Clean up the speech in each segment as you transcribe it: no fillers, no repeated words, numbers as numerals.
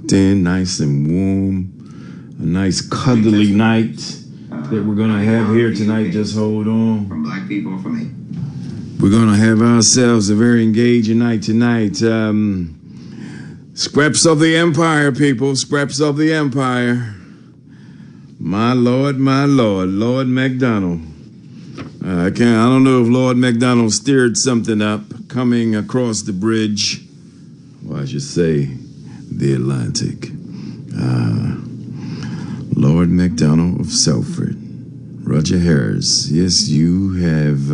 tucked in, nice and warm. A nice cuddly night that we're going to have here tonight. Just hold on. From black people or from me? We're going to have ourselves a very engaging night tonight. Scraps of the empire, people. Scraps of the empire. My Lord, Lord MacDonald. I don't know if Lord MacDonald stirred something up coming across the bridge. Well, I should say the Atlantic. Lord MacDonald of Salford. Roger Harris. Yes, you have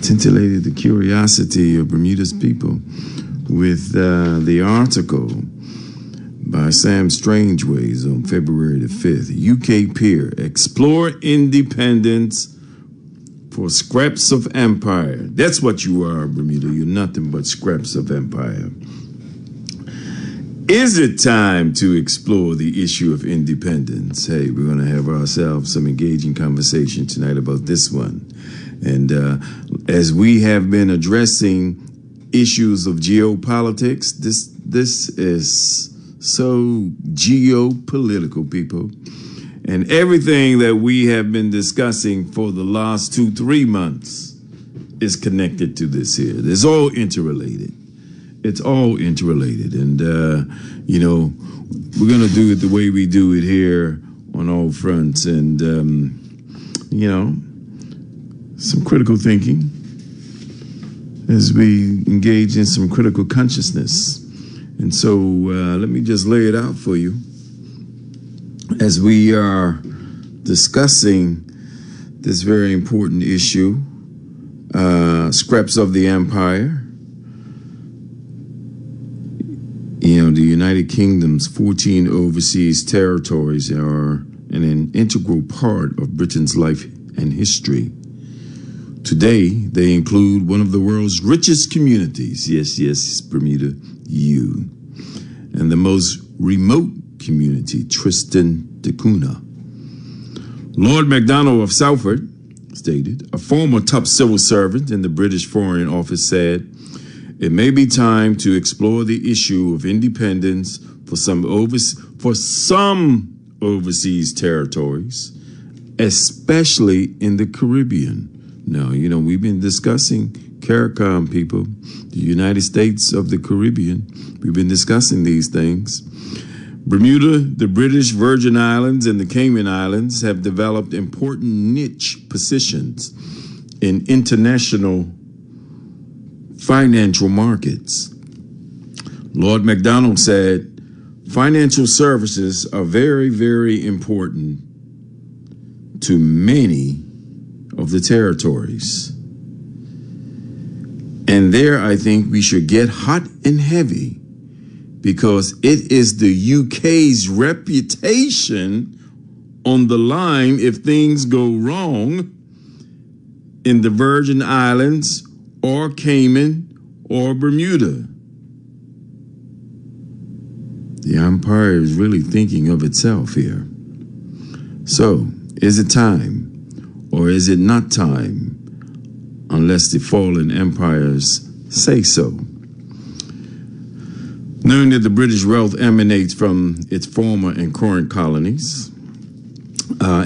titillated the curiosity of Bermuda's people with the article by Sam Strangeways on February the 5th. UK peer, explore independence for scraps of empire. That's what you are, Bermuda. You're nothing but scraps of empire. Is it time to explore the issue of independence? Hey, we're going to have ourselves some engaging conversation tonight about this one. And as we have been addressing issues of geopolitics, this is so geopolitical, people. And everything that we have been discussing for the last 2-3 months is connected to this here. It's all interrelated. It's all interrelated. And, you know, we're going to do it the way we do it here on all fronts. And, you know, some critical thinking as we engage in some critical consciousness. And so let me just lay it out for you. As we are discussing this very important issue, scraps of the empire, you know, the United Kingdom's 14 overseas territories are an integral part of Britain's life and history. Today, they include one of the world's richest communities, yes, Bermuda, you, and the most remote community, Tristan da Cunha. Lord MacDonald of Salford stated, a former top civil servant in the British Foreign Office said, it may be time to explore the issue of independence for some overseas territories, especially in the Caribbean. Now, you know, we've been discussing CARICOM, people, the United States of the Caribbean. We've been discussing these things. Bermuda, the British Virgin Islands, and the Cayman Islands have developed important niche positions in international financial markets. Lord MacDonald said, financial services are very, very important to many of the territories. And there, I think we should get hot and heavy, because it is the UK's reputation on the line if things go wrong in the Virgin Islands or Cayman or Bermuda. The empire is really thinking of itself here. So, is it time or is it not time unless the fallen empires say so? Knowing that the British wealth emanates from its former and current colonies,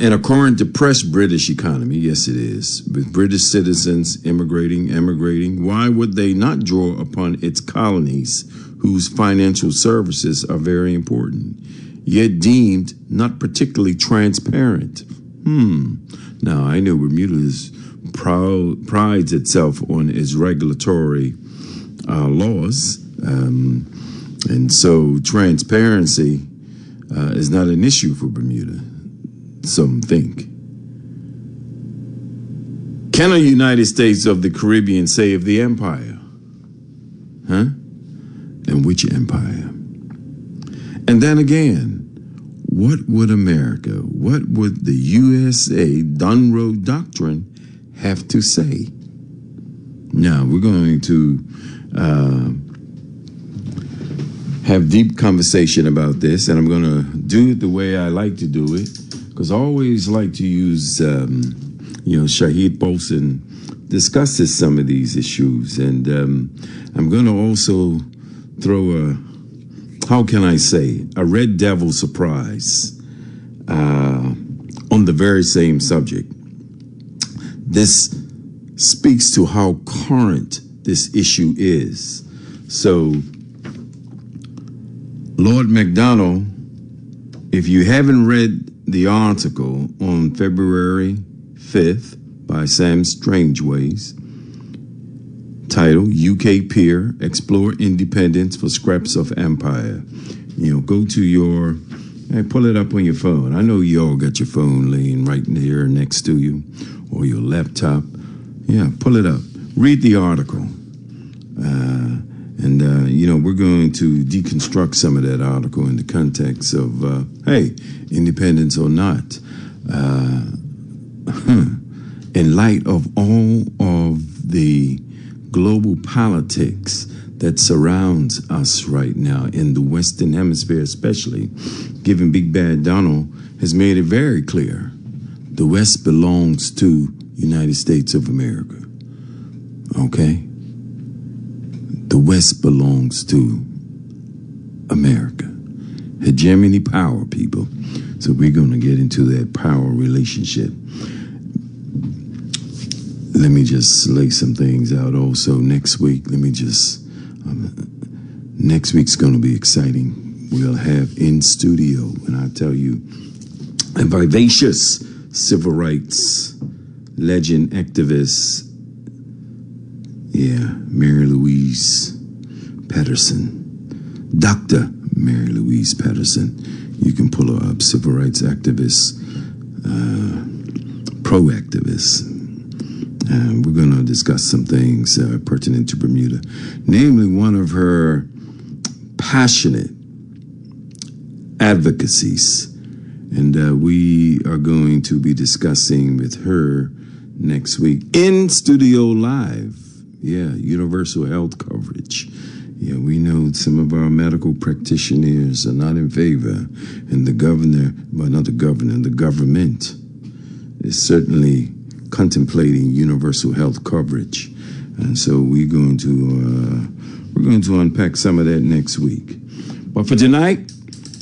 in a current depressed British economy, yes it is, with British citizens emigrating, why would they not draw upon its colonies whose financial services are very important, yet deemed not particularly transparent? Now, I know Bermuda prides itself on its regulatory laws, and so transparency is not an issue for Bermuda, some think. Can a United States of the Caribbean say of the empire? Huh? And which empire? And then again, what would America, what would the USA Dunroe Doctrine have to say? Now, we're going to have deep conversation about this, and I'm going to do it the way I like to do it, because I always like to use, Shahid Bolson discusses some of these issues, and I'm going to also throw how can I say, a red devil surprise on the very same subject. This speaks to how current this issue is. So, Lord McDonald, if you haven't read the article on February 5th by Sam Strangeways, titled UK Peer, Explore Independence for Scraps of Empire. Go to your, pull it up on your phone. I know you all got your phone laying right there next to you, or your laptop. Yeah, pull it up. Read the article. We're going to deconstruct some of that article in the context of, hey, independence or not. In light of all of the global politics that surrounds us right now in the Western Hemisphere, especially, given Big Bad Donald has made it very clear the West belongs to United States of America. Okay? The West belongs to America. Hegemony power, people. So we're going to get into that power relationship. Let me just lay some things out also next week. Next week's going to be exciting. We'll have in studio, and I tell you, a vivacious civil rights legend activist, Mary Louise Patterson, Dr. Mary Louise Patterson. You can pull her up, civil rights activist, pro-activist. We're going to discuss some things pertinent to Bermuda, namely one of her passionate advocacies. And we are going to be discussing with her next week in studio live. Universal health coverage. We know some of our medical practitioners are not in favor. And the government is certainly contemplating universal health coverage. And so we're going to unpack some of that next week. But for tonight,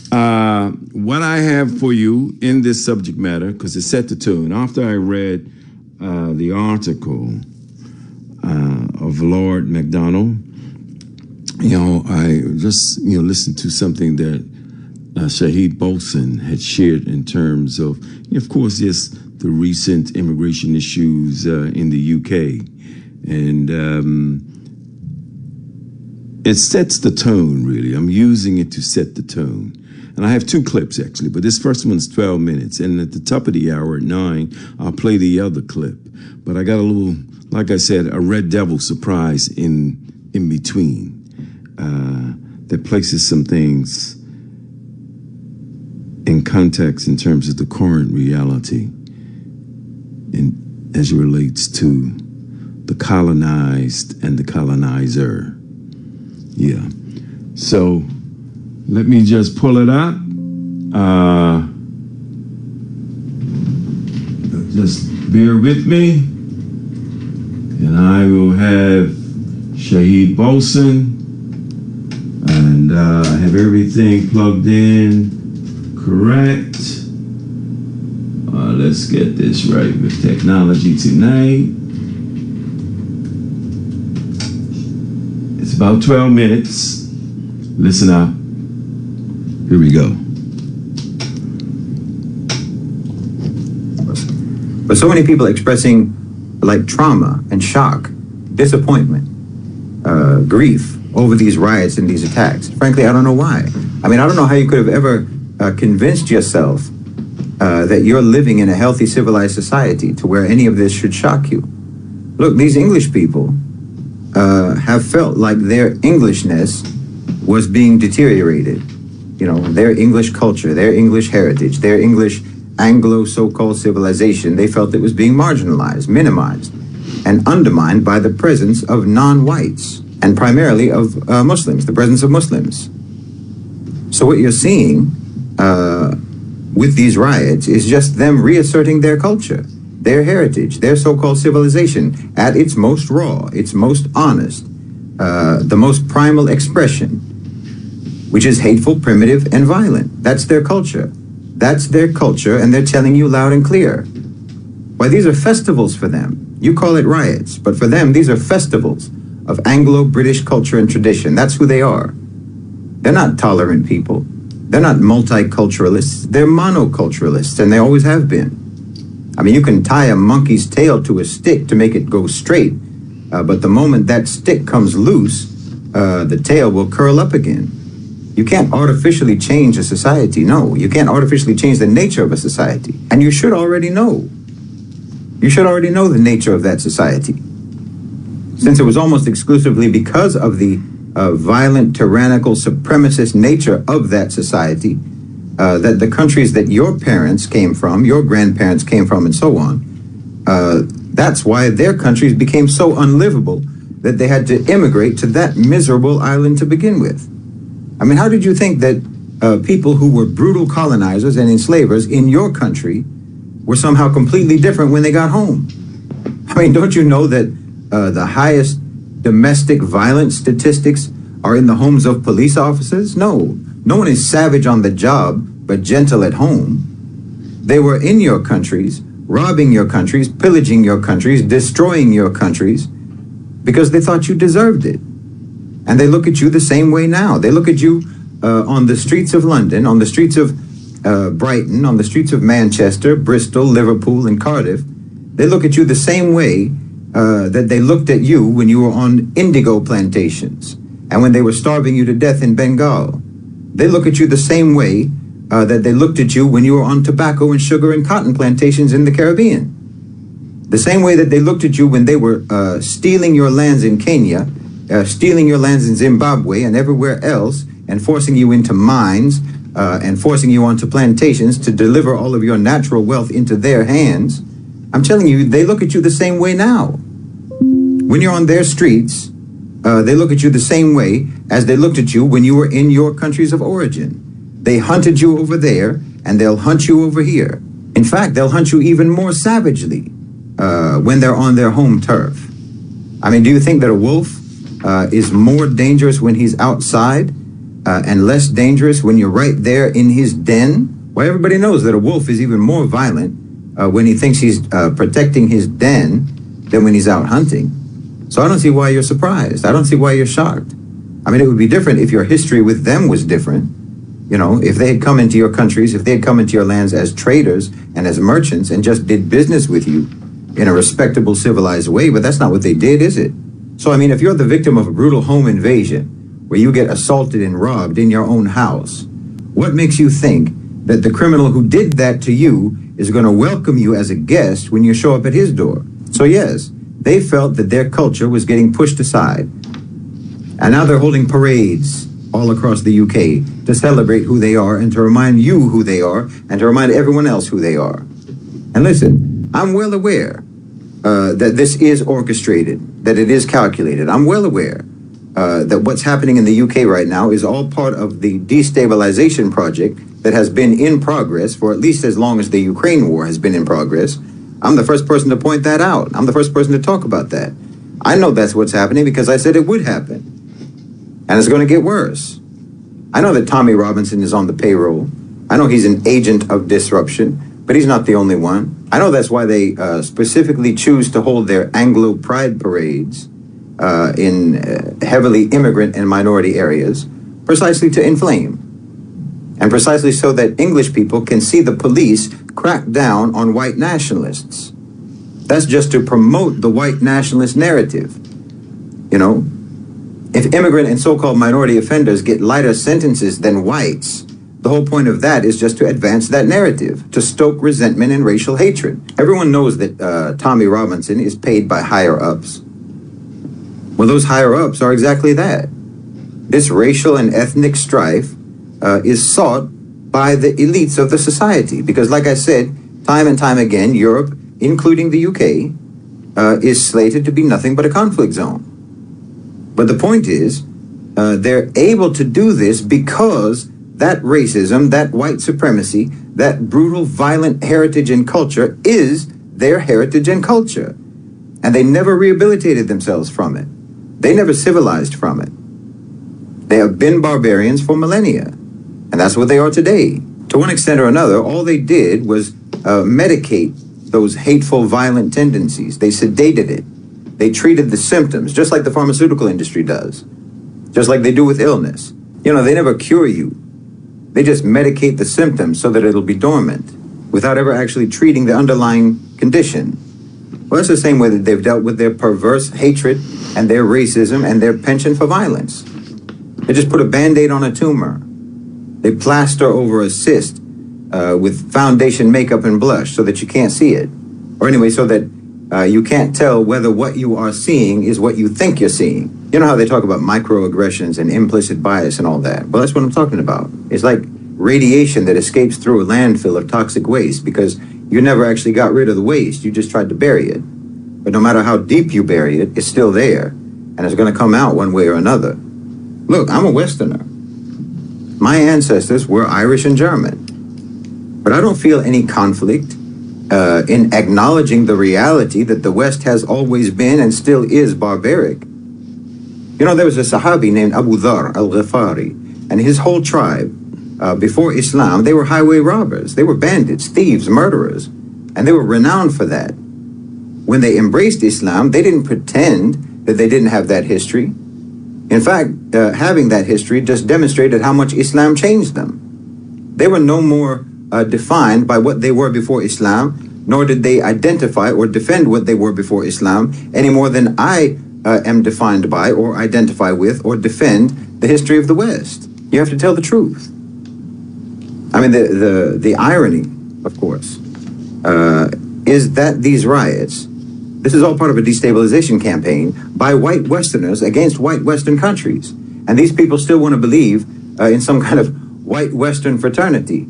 what I have for you in this subject matter, because it set the tone, after I read the article of Lord McDonald, I just, listened to something that Shahid Bolson had shared in terms of course, yes, the recent immigration issues in the UK. And it sets the tone, really. I'm using it to set the tone. And I have two clips, actually, but this first one's 12 minutes. And at the top of the hour at 9, I'll play the other clip. But I got a little, like I said, a red devil surprise in between that places some things in context in terms of the current reality as it relates to the colonized and the colonizer. So let me just pull it up. Just bear with me, and I will have Shahid Bolson, and I have everything plugged in correct. Let's get this right with technology tonight. It's about 12 minutes. Listen up. Here we go. But so many people expressing like trauma and shock, disappointment, grief over these riots and these attacks. Frankly, I don't know why. I mean, I don't know how you could have ever convinced yourself that you're living in a healthy, civilized society to where any of this should shock you. Look, these English people have felt like their Englishness was being deteriorated. Their English culture, their English heritage, their English Anglo so-called civilization, they felt it was being marginalized, minimized, and undermined by the presence of non-whites, and primarily of Muslims, the presence of Muslims. So what you're seeing with these riots is just them reasserting their culture, their heritage, their so-called civilization at its most raw, its most honest, the most primal expression. which is hateful, primitive, and violent. That's their culture. That's their culture, and they're telling you loud and clear. Why, these are festivals for them. You call it riots, but for them, these are festivals of Anglo-British culture and tradition. That's who they are. They're not tolerant people. They're not multiculturalists. They're monoculturalists, and they always have been. I mean, you can tie a monkey's tail to a stick to make it go straight, but the moment that stick comes loose, the tail will curl up again. You can't artificially change a society. No, you can't artificially change the nature of a society. And you should already know. You should already know the nature of that society. Since it was almost exclusively because of the violent, tyrannical, supremacist nature of that society, that the countries that your parents came from, your grandparents came from, and so on, that's why their countries became so unlivable that they had to immigrate to that miserable island to begin with. I mean, how did you think that people who were brutal colonizers and enslavers in your country were somehow completely different when they got home? I mean, don't you know that the highest domestic violence statistics are in the homes of police officers? No one is savage on the job, but gentle at home. They were in your countries, robbing your countries, pillaging your countries, destroying your countries, because they thought you deserved it. And they look at you the same way now. They look at you on the streets of London, on the streets of Brighton, on the streets of Manchester, Bristol, Liverpool, and Cardiff. They look at you the same way that they looked at you when you were on indigo plantations and when they were starving you to death in Bengal. They look at you the same way that they looked at you when you were on tobacco and sugar and cotton plantations in the Caribbean. The same way that they looked at you when they were stealing your lands in Kenya, stealing your lands in Zimbabwe and everywhere else, and forcing you into mines and forcing you onto plantations to deliver all of your natural wealth into their hands. I'm telling you, they look at you the same way now. When you're on their streets, they look at you the same way as they looked at you when you were in your countries of origin. They hunted you over there, and they'll hunt you over here. In fact, they'll hunt you even more savagely when they're on their home turf. I mean, do you think that a wolf is more dangerous when he's outside and less dangerous when you're right there in his den? Well, everybody knows that a wolf is even more violent when he thinks he's protecting his den than when he's out hunting. So I don't see why you're surprised. I don't see why you're shocked. I mean, it would be different if your history with them was different. You know, if they had come into your countries, if they had come into your lands as traders and as merchants and just did business with you in a respectable, civilized way, but that's not what they did, is it? So, I mean, if you're the victim of a brutal home invasion where you get assaulted and robbed in your own house, what makes you think that the criminal who did that to you is going to welcome you as a guest when you show up at his door? So, yes, they felt that their culture was getting pushed aside. And now they're holding parades all across the UK to celebrate who they are and to remind you who they are and to remind everyone else who they are. And listen, I'm well aware that this is orchestrated, that it is calculated. I'm well aware that what's happening in the UK right now is all part of the destabilization project that has been in progress for at least as long as the Ukraine war has been in progress. I'm the first person to point that out. I'm the first person to talk about that. I know that's what's happening because I said it would happen. And it's going to get worse. I know that Tommy Robinson is on the payroll. I know he's an agent of disruption, but he's not the only one. I know that's why they specifically choose to hold their Anglo Pride parades in heavily immigrant and minority areas, precisely to inflame. And precisely so that English people can see the police crack down on white nationalists. That's just to promote the white nationalist narrative. You know, if immigrant and so-called minority offenders get lighter sentences than whites, the whole point of that is just to advance that narrative, to stoke resentment and racial hatred. Everyone knows that Tommy Robinson is paid by higher-ups. Well, those higher-ups are exactly that. This racial and ethnic strife is sought by the elites of the society. Because, like I said, time and time again, Europe, including the UK, is slated to be nothing but a conflict zone. But the point is, they're able to do this because that racism, that white supremacy, that brutal, violent heritage and culture is their heritage and culture. And they never rehabilitated themselves from it. They never civilized from it. They have been barbarians for millennia, and that's what they are today. To one extent or another, all they did was medicate those hateful, violent tendencies. They sedated it. They treated the symptoms, just like the pharmaceutical industry does, just like they do with illness. You know, they never cure you. They just medicate the symptoms so that it'll be dormant without ever actually treating the underlying condition. Well, that's the same way that they've dealt with their perverse hatred and their racism and their penchant for violence. They just put a Band-Aid on a tumor. They plaster over a cyst with foundation, makeup, and blush so that you can't see it. Or anyway, so that you can't tell whether what you are seeing is what you think you're seeing. You know how they talk about microaggressions and implicit bias and all that? Well, that's what I'm talking about. It's like radiation that escapes through a landfill of toxic waste because you never actually got rid of the waste. You just tried to bury it. But no matter how deep you bury it, it's still there. And it's going to come out one way or another. Look, I'm a Westerner. My ancestors were Irish and German. But I don't feel any conflict in acknowledging the reality that the West has always been and still is barbaric. You know, there was a Sahabi named Abu Dhar al-Ghifari, and his whole tribe, before Islam, they were highway robbers. They were bandits, thieves, murderers, and they were renowned for that. When they embraced Islam, they didn't pretend that they didn't have that history. In fact, having that history just demonstrated how much Islam changed them. They were no more defined by what they were before Islam, nor did they identify or defend what they were before Islam any more than I am defined by or identify with or defend the history of the West. You have to tell the truth. I mean, the irony, of course, is that these riots, this is all part of a destabilization campaign by white Westerners against white Western countries. And these people still want to believe in some kind of white Western fraternity.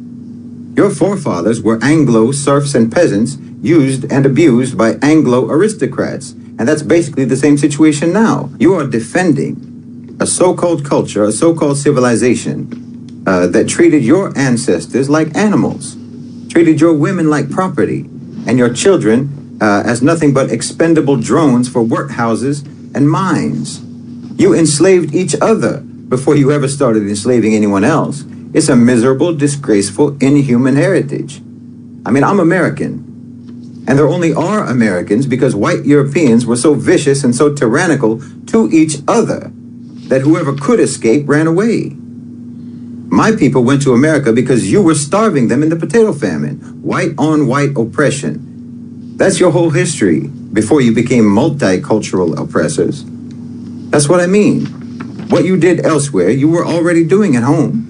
Your forefathers were Anglo serfs and peasants used and abused by Anglo aristocrats. And that's basically the same situation now. You are defending a so-called culture, a so-called civilization that treated your ancestors like animals, treated your women like property, and your children as nothing but expendable drones for workhouses and mines. You enslaved each other before you ever started enslaving anyone else. It's a miserable, disgraceful, inhuman heritage. I mean, I'm American. And there only are Americans because white Europeans were so vicious and so tyrannical to each other that whoever could escape ran away. My people went to America because you were starving them in the potato famine. White on white oppression. That's your whole history before you became multicultural oppressors. That's what I mean. What you did elsewhere, you were already doing at home.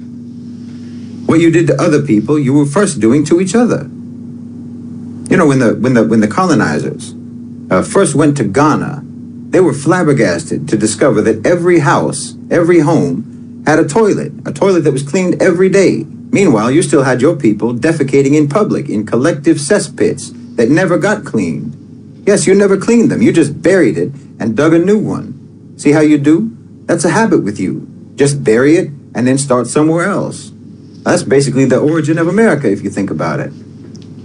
What you did to other people, you were first doing to each other. You know, when the colonizers first went to Ghana, they were flabbergasted to discover that every house, every home had a toilet that was cleaned every day. Meanwhile, you still had your people defecating in public in collective cesspits that never got cleaned. Yes, you never cleaned them. You just buried it and dug a new one. See how you do? That's a habit with you. Just bury it and then start somewhere else. That's basically the origin of America, if you think about it.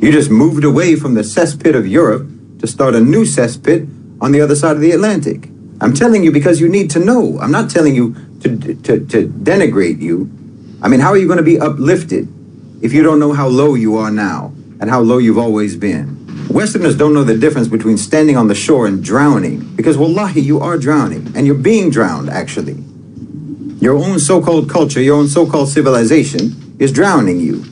You just moved away from the cesspit of Europe to start a new cesspit on the other side of the Atlantic. I'm telling you because you need to know. I'm not telling you to denigrate you. I mean, how are you going to be uplifted if you don't know how low you are now and how low you've always been? Westerners don't know the difference between standing on the shore and drowning because, wallahi, you are drowning and you're being drowned, actually. Your own so-called culture, your own so-called civilization is drowning you.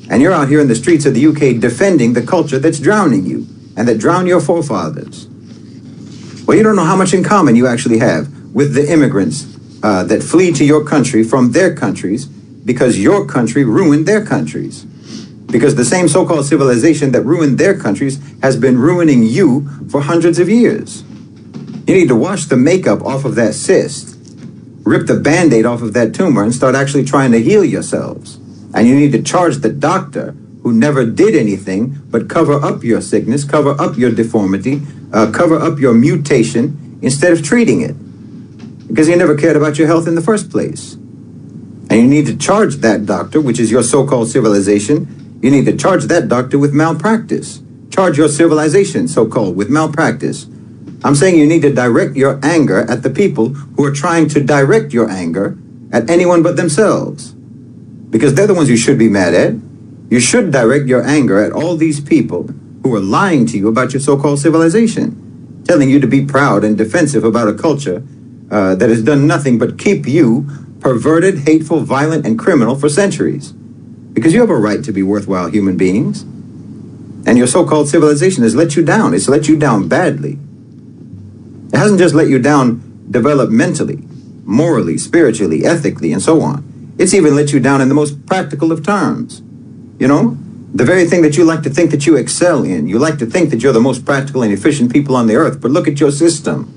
And you're out here in the streets of the UK defending the culture that's drowning you and that drowned your forefathers. Well, you don't know how much in common you actually have with the immigrants that flee to your country from their countries because your country ruined their countries. Because the same so-called civilization that ruined their countries has been ruining you for hundreds of years. You need to wash the makeup off of that cyst, rip the Band-Aid off of that tumor and start actually trying to heal yourselves. And you need to charge the doctor who never did anything but cover up your sickness, cover up your deformity, cover up your mutation instead of treating it. Because he never cared about your health in the first place. And you need to charge that doctor, which is your so-called civilization, you need to charge that doctor with malpractice. Charge your civilization, so-called, with malpractice. I'm saying you need to direct your anger at the people who are trying to direct your anger at anyone but themselves, because they're the ones you should be mad at. You should direct your anger at all these people who are lying to you about your so-called civilization, telling you to be proud and defensive about a culture that has done nothing but keep you perverted, hateful, violent, and criminal for centuries. Because you have a right to be worthwhile human beings. And your so-called civilization has let you down. It's let you down badly. It hasn't just let you down developmentally, morally, spiritually, ethically, and so on. It's even let you down in the most practical of terms. You know, the very thing that you like to think that you excel in. You like to think that you're the most practical and efficient people on the earth, but look at your system.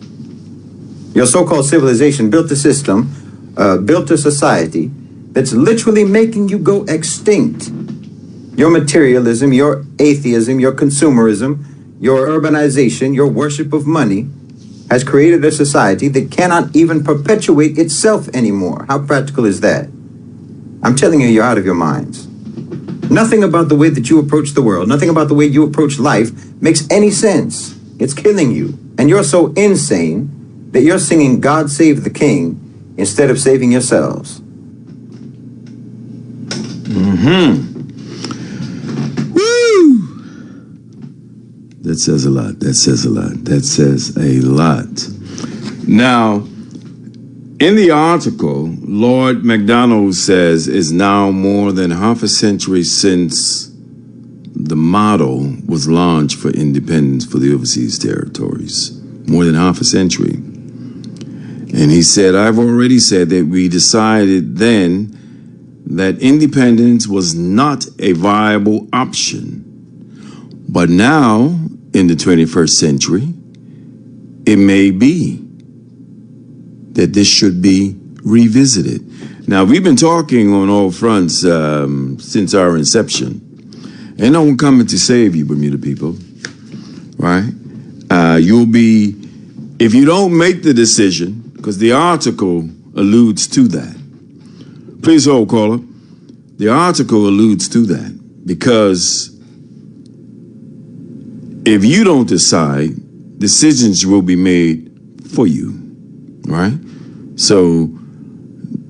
Your so-called civilization built a system, built a society that's literally making you go extinct. Your materialism, your atheism, your consumerism, your urbanization, your worship of money has created a society that cannot even perpetuate itself anymore. How practical is that? I'm telling you, you're out of your minds. Nothing about the way that you approach the world, nothing about the way you approach life makes any sense. It's killing you. And you're so insane that you're singing God Save the King instead of saving yourselves. Woo! That says a lot. That says a lot. That says a lot. Now, in the article, Lord MacDonald says it's now more than half a century since the motto was launched for independence for the overseas territories. More than half a century. And he said, I've already said that we decided then that independence was not a viable option. But now, in the 21st century, it may be that this should be revisited. Now, we've been talking on all fronts since our inception. Ain't no one coming to save you, Bermuda people, right? You'll be, if you don't make the decision, because the article alludes to that. Please hold, caller. The article alludes to that because if you don't decide, decisions will be made for you, right? So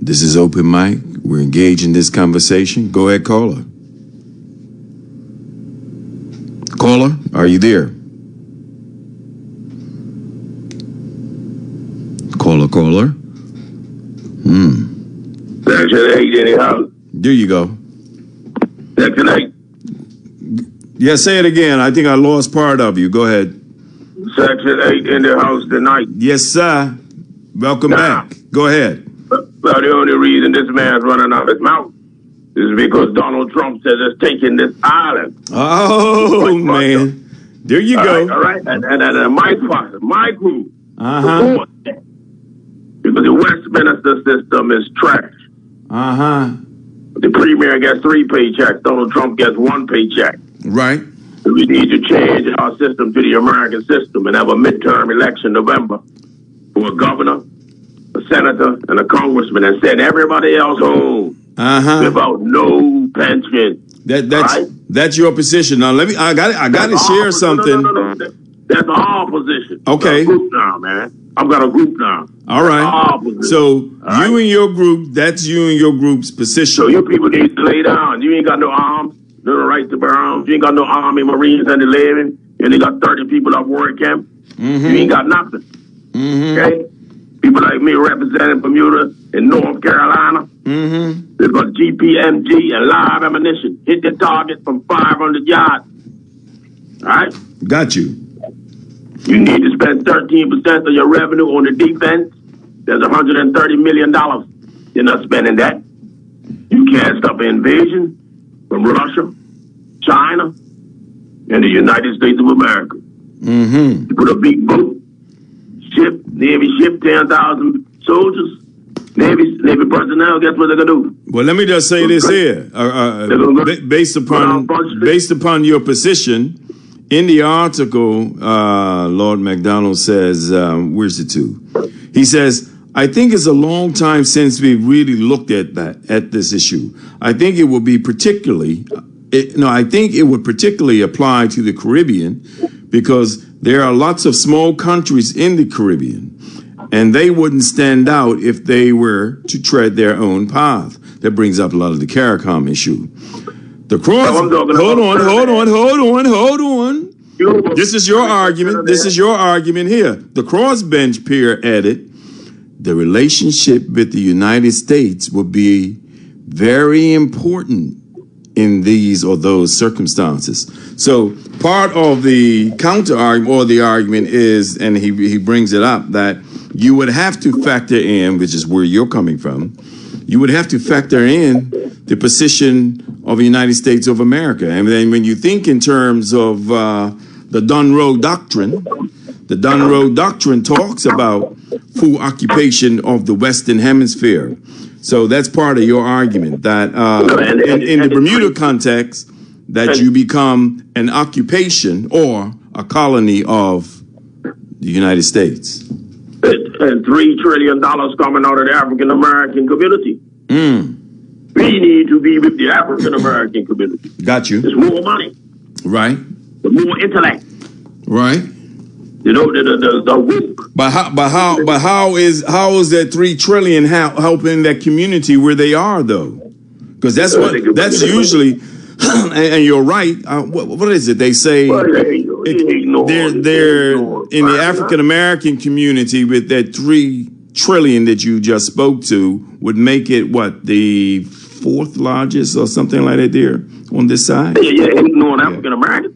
this is open mic. We're engaged in this conversation. Go ahead, caller. Caller, are you there? Caller. Section 8 in the house. There you go. Section 8. Yeah, say it again. I think I lost part of you. Go ahead. Section 8 in the house tonight. Yes, sir. Welcome back. Go ahead. Well, the only reason this man's running out his mouth is because Donald Trump says it's taking this island. Oh, man. There you go. All right. And my crew. Uh-huh. Because the Westminster system is trash. Uh-huh. The premier gets 3 paychecks. Donald Trump gets 1 paycheck. Right. So we need to change our system to the American system and have a midterm election November for a governor, a senator, and a congressman, and send everybody else home without no pension. That's your position. Now I got to share something. No. That's our position. Okay. I've got a group now, man. I've got a group now. All right. So you and your group, that's you and your group's position. So you people need to lay down. You ain't got no arms, no right to bear arms. You ain't got no Army, Marines, and the living. You only got 30 people at work camp. You ain't got nothing. Okay? People like me representing Bermuda in North Carolina. They've got GPMG and live ammunition. Hit the target from 500 yards. All right? Got you. You need to spend 13% of your revenue on the defense. There's $130 million. You're not spending that. You can't stop an invasion from Russia, China, and the United States of America. You put a big boat, ship, Navy ship, 10,000 soldiers, Navy personnel, guess what they're going to do? Well, let me just say this here. Based upon your position, in the article, Lord MacDonald says, where's it to? He says, I think it's a long time since we've really looked at this issue. I think it will be particularly apply to the Caribbean because there are lots of small countries in the Caribbean. and they wouldn't stand out if they were to tread their own path. That brings up a lot of the CARICOM issue. The cross. Hold on. This is your argument. This is your argument here. The crossbench peer added, the relationship with the United States will be very important in these or those circumstances. So part of the counter argument or the argument is, and he brings it up, that you would have to factor in, which is where you're coming from, you would have to factor in the position of the United States of America. And then when you think in terms of the Dunroe Doctrine, the Dunroe Doctrine talks about full occupation of the Western Hemisphere. So that's part of your argument, that in the Bermuda context, that you become an occupation or a colony of the United States. And $3 trillion coming out of the African American community. We need to be with the African American community. Got you. There's more money. Right. There's more intellect. Right. You know, the woke. But how is that $3 trillion helping that community where they are though? Because that's usually, and you're right. What is it? They say they're in the African American community with that $3 trillion that you just spoke to would make it what, the fourth largest or something like that there on this side? Yeah, hating on African American.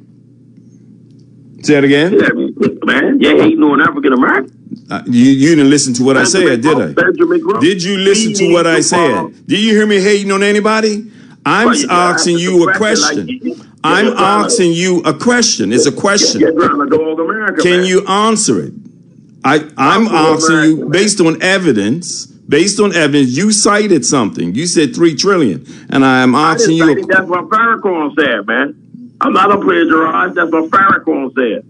Say it again. Yeah, man. Yeah, hating on African American. You didn't listen to what I said, did I? Did you listen to what I said? Did you hear me hating on anybody? I'm asking you a question. I'm asking you a question. It's a question. Can you answer it? I'm asking you based on evidence. Based on evidence, you cited something. You said $3 trillion, and I am asking you. That's what Farrakhan said, man. I'm not a plagiarizer. That's what Farrakhan said.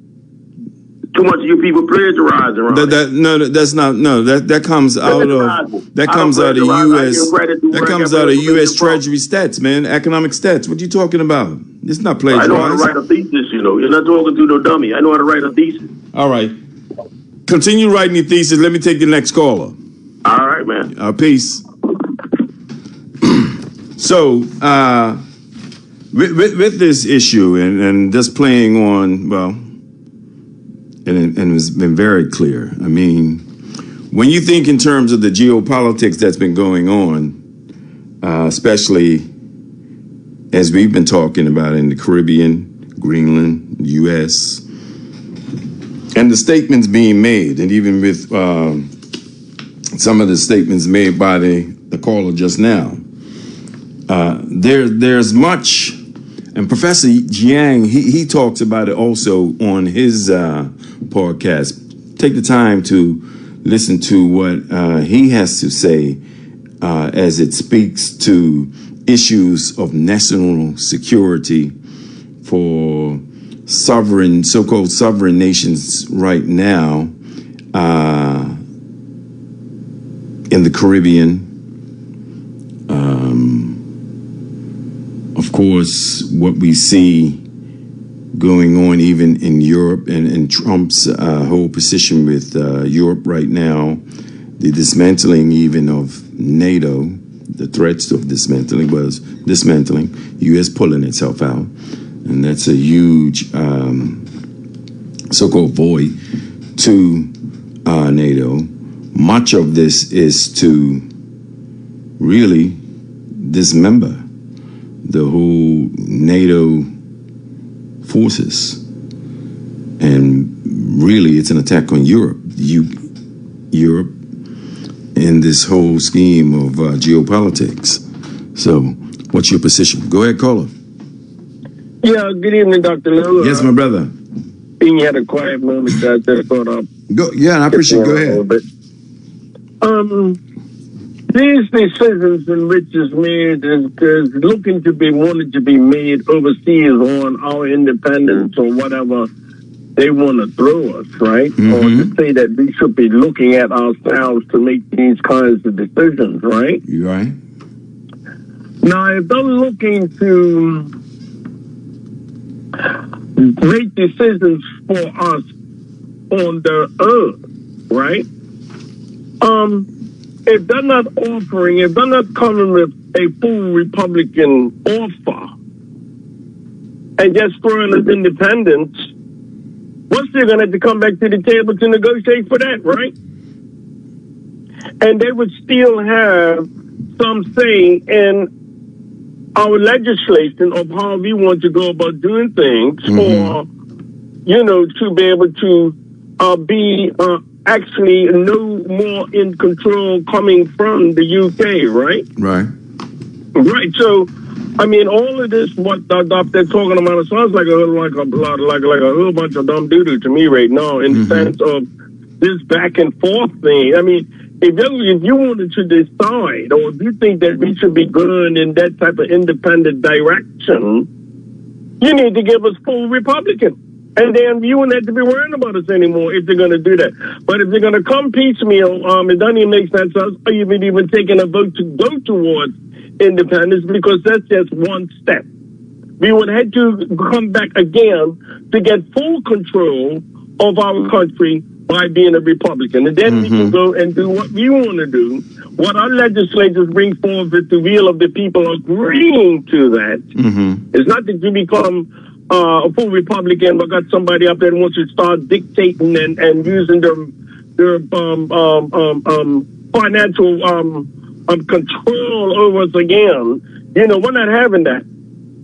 Too much of you people plagiarizing. Right? That comes out of U.S. That comes out of U.S. Treasury stats, man. Economic stats. What you talking about? It's not plagiarizing. I know how to write a thesis. You know, you're not talking to no dummy. I know how to write a thesis. All right, continue writing your thesis. Let me take the next caller. All right, man. Peace. So, with this issue and just playing on, well, and it's been very clear. I mean, when you think in terms of the geopolitics that's been going on, especially as we've been talking about in the Caribbean, Greenland, U.S., and the statements being made, and even with some of the statements made by the caller just now, there's much, and Professor Jiang, he talks about it also on his podcast. Take the time to listen to what he has to say as it speaks to issues of national security for so-called sovereign nations right now in the Caribbean. Of course, what we see going on even in Europe and Trump's whole position with Europe right now, the dismantling even of NATO, the threats of dismantling, U.S. pulling itself out. And that's a huge so-called void to NATO. Much of this is to really dismember the whole NATO forces. And really, it's an attack on Europe. Europe in this whole scheme of geopolitics. So, what's your position? Go ahead, caller. Yeah, good evening, Dr. Lou. Yes, my brother. Being you had a quiet moment, I just thought I'd go. Yeah, I appreciate it. Go ahead. These decisions in which is made is wanted to be made overseas on our independence or whatever they want to throw us, right? Mm-hmm. Or to say that we should be looking at ourselves to make these kinds of decisions, right? You're right. Now, if they're looking to make decisions for us on the earth, right? if they're not offering, if they're not coming with a full Republican offer and just throwing us independents, what's they're going to have to come back to the table to negotiate for that, right? And they would still have some say in our legislation of how we want to go about doing things, or, you know, to be able to be actually no more in control coming from the UK, right? Right. Right. So, I mean, all of this, what they're talking about, it sounds like a whole bunch of dumb doo-doo to me right now, in the sense of this back and forth thing. I mean, if you wanted to decide, or if you think that we should be going in that type of independent direction, you need to give us full Republican. And then you wouldn't have to be worrying about us anymore if they're going to do that. But if they're going to come piecemeal, it doesn't even make sense to us even taking a vote to go towards independence, because that's just one step. We would have to come back again to get full control of our country by being a Republican. And then we can go and do what we want to do. What our legislators bring forward is the will of the people agreeing to that. It's not that you become a full Republican, but got somebody up there that wants to start dictating and using their financial control over us again. You know, we're not having that.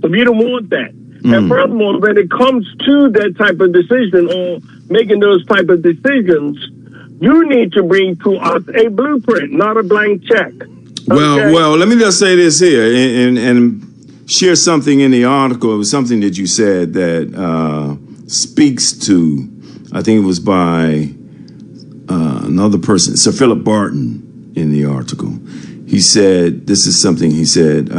So we don't want that. And furthermore, when it comes to that type of decision or making those type of decisions, you need to bring to us a blueprint, not a blank check. Well, let me just say this here and share something in the article. It was something that you said that speaks to, I think it was by another person, Sir Philip Barton, in the article. He said, this is something he said,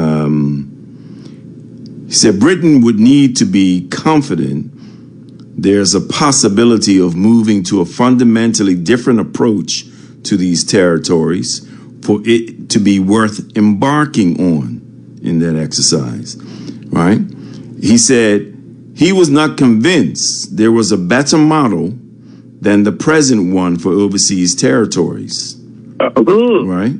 Britain would need to be confident there's a possibility of moving to a fundamentally different approach to these territories for it to be worth embarking on in that exercise, right? He said he was not convinced there was a better model than the present one for overseas territories, right?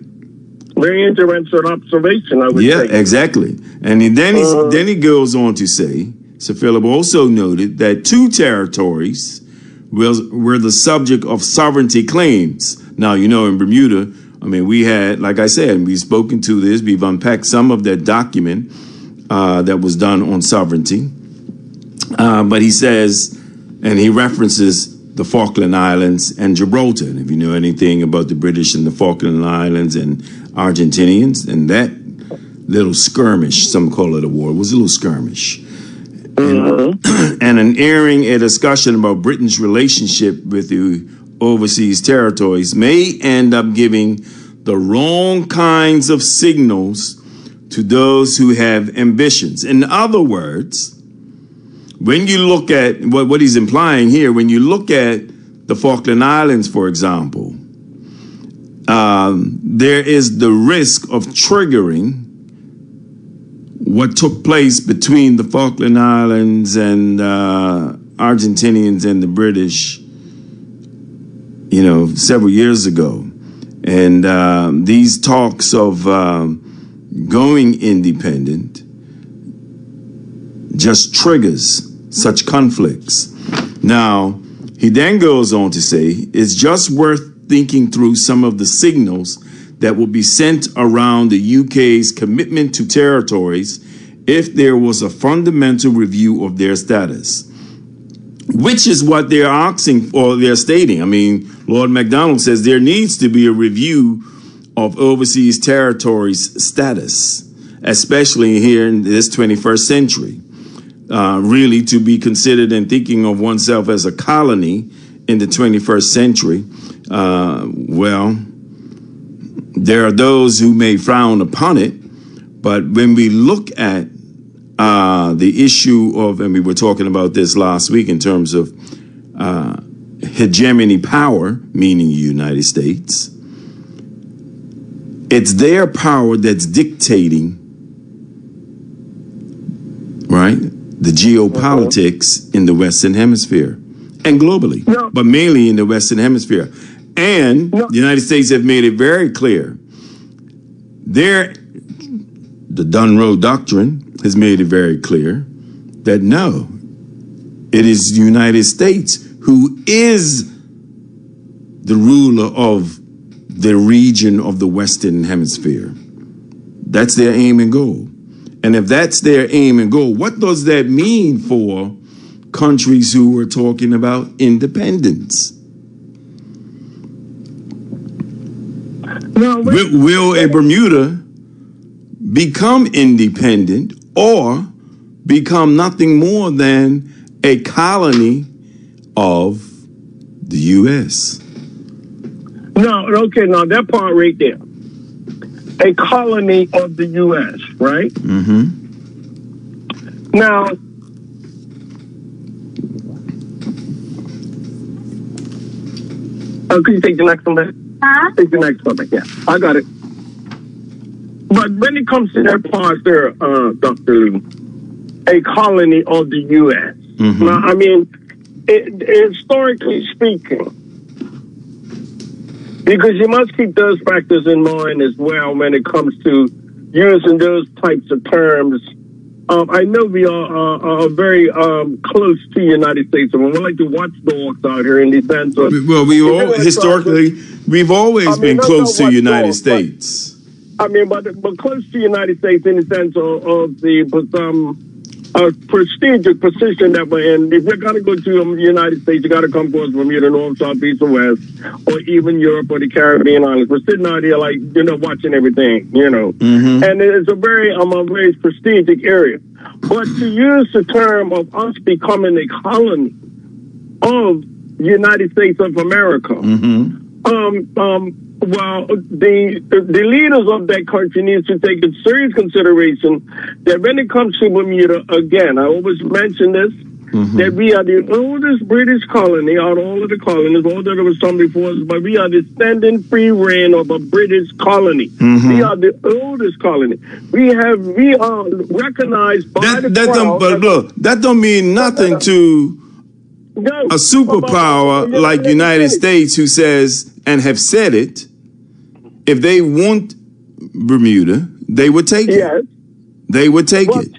Very interesting observation, I would say. Yeah, exactly. And then he goes on to say, Sir Philip also noted that two territories were the subject of sovereignty claims. Now, you know, in Bermuda, I mean, we had, like I said, we've spoken to this, we've unpacked some of that document that was done on sovereignty. But he says, and he references the Falkland Islands and Gibraltar. And if you know anything about the British and the Falkland Islands and Argentinians, and that little skirmish, some call it a war, it was a little skirmish. And an airing a discussion about Britain's relationship with the overseas territories may end up giving the wrong kinds of signals to those who have ambitions. In other words, when you look at what he's implying here, when you look at the Falkland Islands, for example, there is the risk of triggering what took place between the Falkland Islands and Argentinians and the British, you know, several years ago. And these talks of going independent just triggers such conflicts. Now, he then goes on to say, it's just worth thinking through some of the signals that will be sent around the UK's commitment to territories if there was a fundamental review of their status, which is what they're asking or they're stating. I mean, Lord MacDonald says there needs to be a review of overseas territories' status, especially here in this 21st century, really to be considered and thinking of oneself as a colony in the 21st century. Well, there are those who may frown upon it, but when we look at the issue of, and we were talking about this last week in terms of hegemony power, meaning the United States, it's their power that's dictating, right, the geopolitics in the Western Hemisphere and globally, but mainly in the Western Hemisphere. And the United States have made it very clear. The Monroe Doctrine has made it very clear that no, it is the United States who is the ruler of the region of the Western Hemisphere. That's their aim and goal. And if that's their aim and goal, what does that mean for countries who are talking about independence? No, will a Bermuda become independent or become nothing more than a colony of the U.S.? No, okay, now that part right there. A colony of the U.S., right? Mm-hmm. Now, could you take the next one back? Huh? Take the next one back, yeah. I got it. But when it comes to that part there, Dr. Lee, a colony of the U.S. Mm-hmm. Now, I mean, historically speaking, because you must keep those factors in mind as well when it comes to using those types of terms. I know we are very close to the United States, and we're like the watchdogs out here in the sense of... Well, we've always been close to the United States. But close to the United States in the sense of the prestigious position that we're in. If you're going to go to the United States, you got to come across from either north, south, east, or west, or even Europe or the Caribbean islands. We're sitting out here like, watching everything, Mm-hmm. And it's a very prestigious area. But to use the term of us becoming a colony of the United States of America, Mm-hmm. Well, the leaders of that country need to take in serious consideration that when it comes to Bermuda, again, I always mention this, Mm-hmm. that we are the oldest British colony out of all of the colonies, although there was some before us, but we are the standing free reign of a British colony. Mm-hmm. We are the oldest colony. We are recognized by the Crown. But look, that don't mean nothing to a superpower like United States who says, and have said it, if they want Bermuda, they would take it. They would take it.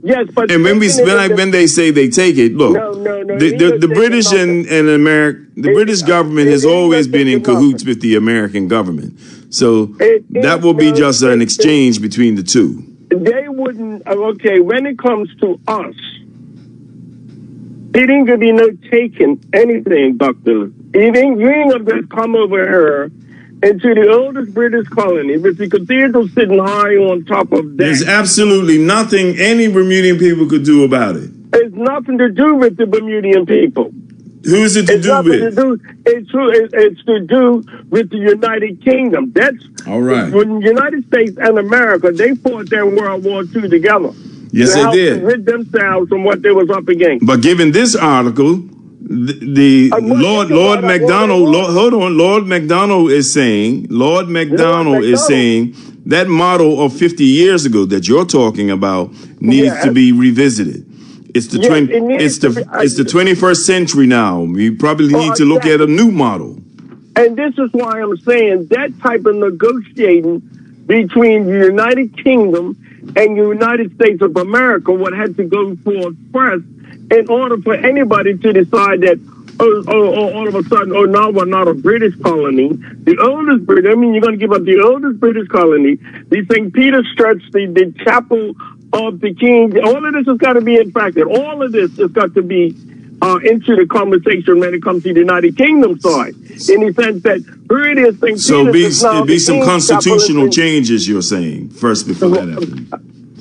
Yes, but and when they say they take it, look, the British and America, the British government has always been in cahoots with the American government, so that will be just an exchange between the two. They wouldn't. Okay, when it comes to us, it ain't gonna be no taking anything, Doctor. You ain't gonna come over here into the oldest British colony with the cathedral sitting high on top of that. There's absolutely nothing any Bermudian people could do about it. It's nothing to do with the Bermudian people. Who's it to do with? It's to do with the United Kingdom. That's all right. When the United States and America, they fought their World War II together. Yes, they did. To rid themselves from what they was up against. But given this article, Lord MacDonald is saying that model of 50 years ago that you're talking about needs to be revisited. It's the 21st century now. We probably need to look at a new model. And this is why I'm saying that type of negotiating between the United Kingdom and the United States of America would have to go forth first in order for anybody to decide that, all of a sudden, now we're not a British colony. The oldest British, you're going to give up the oldest British colony, the St. Peter's Church, the chapel of the King. All of this has got to be impacted. All of this has got to be into the conversation when it comes to the United Kingdom side, in the sense that here it is, St. Peter's. So be some constitutional changes, you're saying, first before that happens.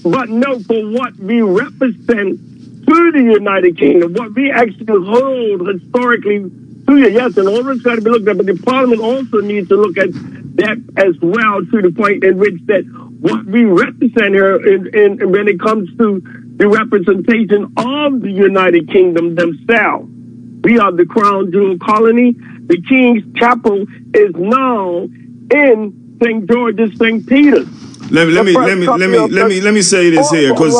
But no, for what we represent to the United Kingdom, what we actually hold historically to you, yes, and all this got to be looked at, but the Parliament also needs to look at that as well, to the point in which that what we represent here in when it comes to the representation of the United Kingdom themselves. We are the Crown Jewel colony. The King's Chapel is now in St. George's, St. Peter's. Let me say this here, because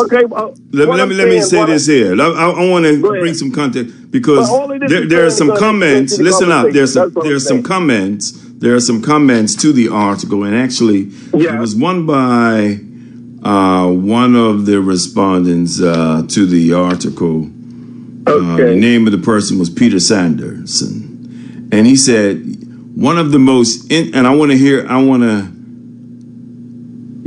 let me say this here. I want to bring some context, because there are some comments. Listen up. There are some comments. There are some comments to the article, and actually, there was one by one of the respondents to the article. The name of the person was Peter Sanderson, and he said one of the most. And I want to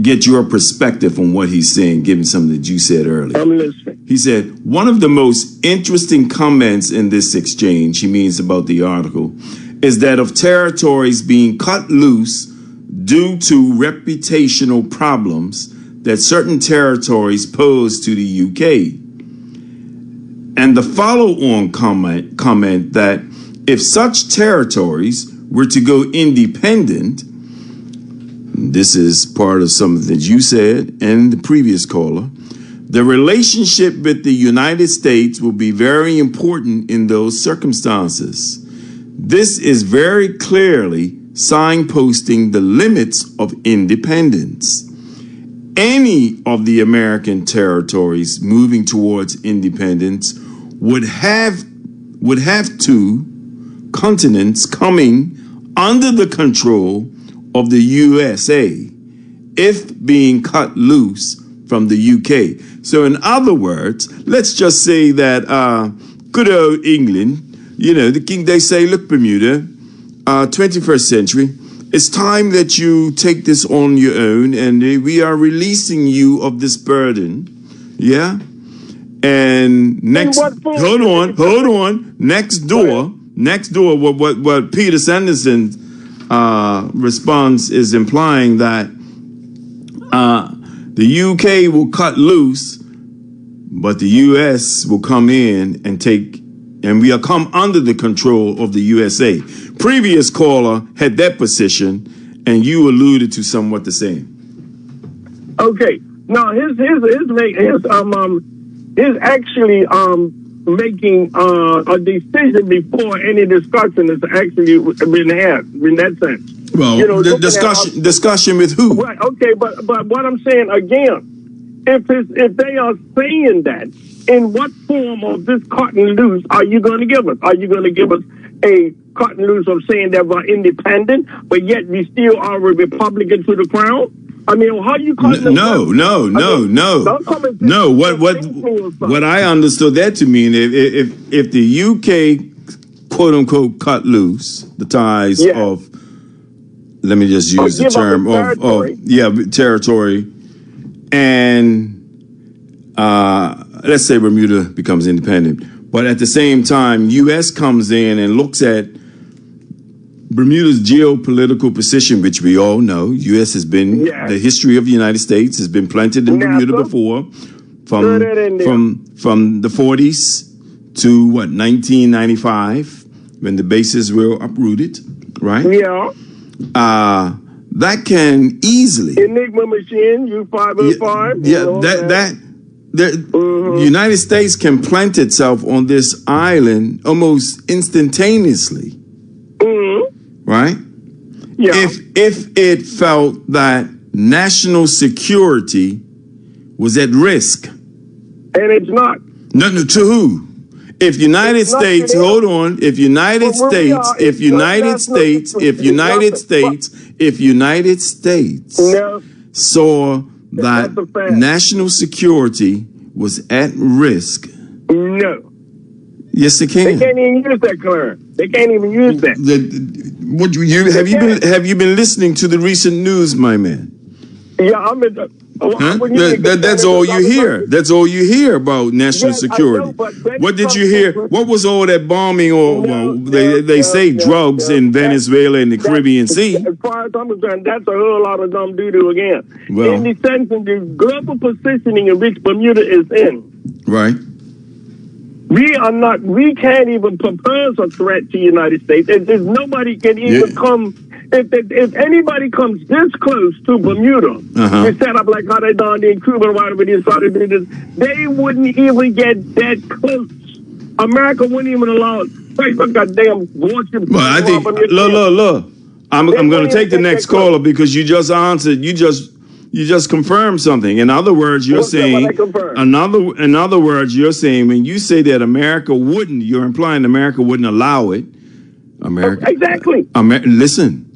get your perspective on what he's saying, given something that you said earlier. I'm listening. He said one of the most interesting comments in this exchange, he means about the article, is that of territories being cut loose due to reputational problems that certain territories pose to the UK. And the follow-on comment that if such territories were to go independent, this is part of something that you said and the previous caller, the relationship with the United States will be very important in those circumstances. This is very clearly signposting the limits of independence. Any of the American territories moving towards independence would have two continents coming under the control of the USA if being cut loose from the UK. So in other words, let's just say that good old England, they say, look, Bermuda, 21st century, it's time that you take this on your own, and we are releasing you of this burden. Yeah? And hold on. Next door, what Peter Sanderson's response is implying that the UK will cut loose, but the US will come in and we'll come under the control of the USA. Previous caller had that position, and you alluded to somewhat the same. Okay. Now his actually making a decision before any discussion has actually been had in that sense. Well, the discussion with who? Right. Okay. But what I'm saying again, if they are saying that, in what form of this cut and loose are you going to give us? Are you going to give us a cut and loose of saying that we're independent, but yet we still are a Republican to the crown? I mean, how do you cut No. What I understood that to mean, if the UK, quote unquote, cut loose the ties of, let me just use the term of territory, and let's say Bermuda becomes independent, but at the same time, U.S. comes in and looks at Bermuda's geopolitical position, which we all know. U.S. has been, the history of the United States has been planted in Bermuda before, from the 40s to 1995, when the bases were uprooted, right? Yeah. That can easily Enigma machine, U-505. The United States can plant itself on this island almost instantaneously, right? Yeah. If it felt that national security was at risk, and it's not. No, to who? If United States, hold on. If United States saw that national security was at risk. No. Yes, they can. They can't even use that, Clarence. They can't even use that. Have you been listening to the recent news, my man? Yeah, I'm in. That's all you hear. That's all you hear about national security. What did you hear? What was all that bombing? They say drugs in Venezuela and the Caribbean Sea. As far as I'm concerned, that's a whole lot of dumb doo-doo again. Well, in the sense of the global positioning in which Bermuda is in. Right. We can't even propose a threat to the United States. Nobody can even come. If anybody comes this close to Bermuda, they set up like how they done in Cuba, whatever they started doing this, they wouldn't even get that close. America wouldn't even allow Facebook goddamn warship. Well, I think look. I'm going to take the next caller because you just answered. You You just confirmed something. In other words, you're What's that? saying What I confirmed? in other words, you're saying when you say that America wouldn't, you're implying America wouldn't allow it. America, Exactly. Listen,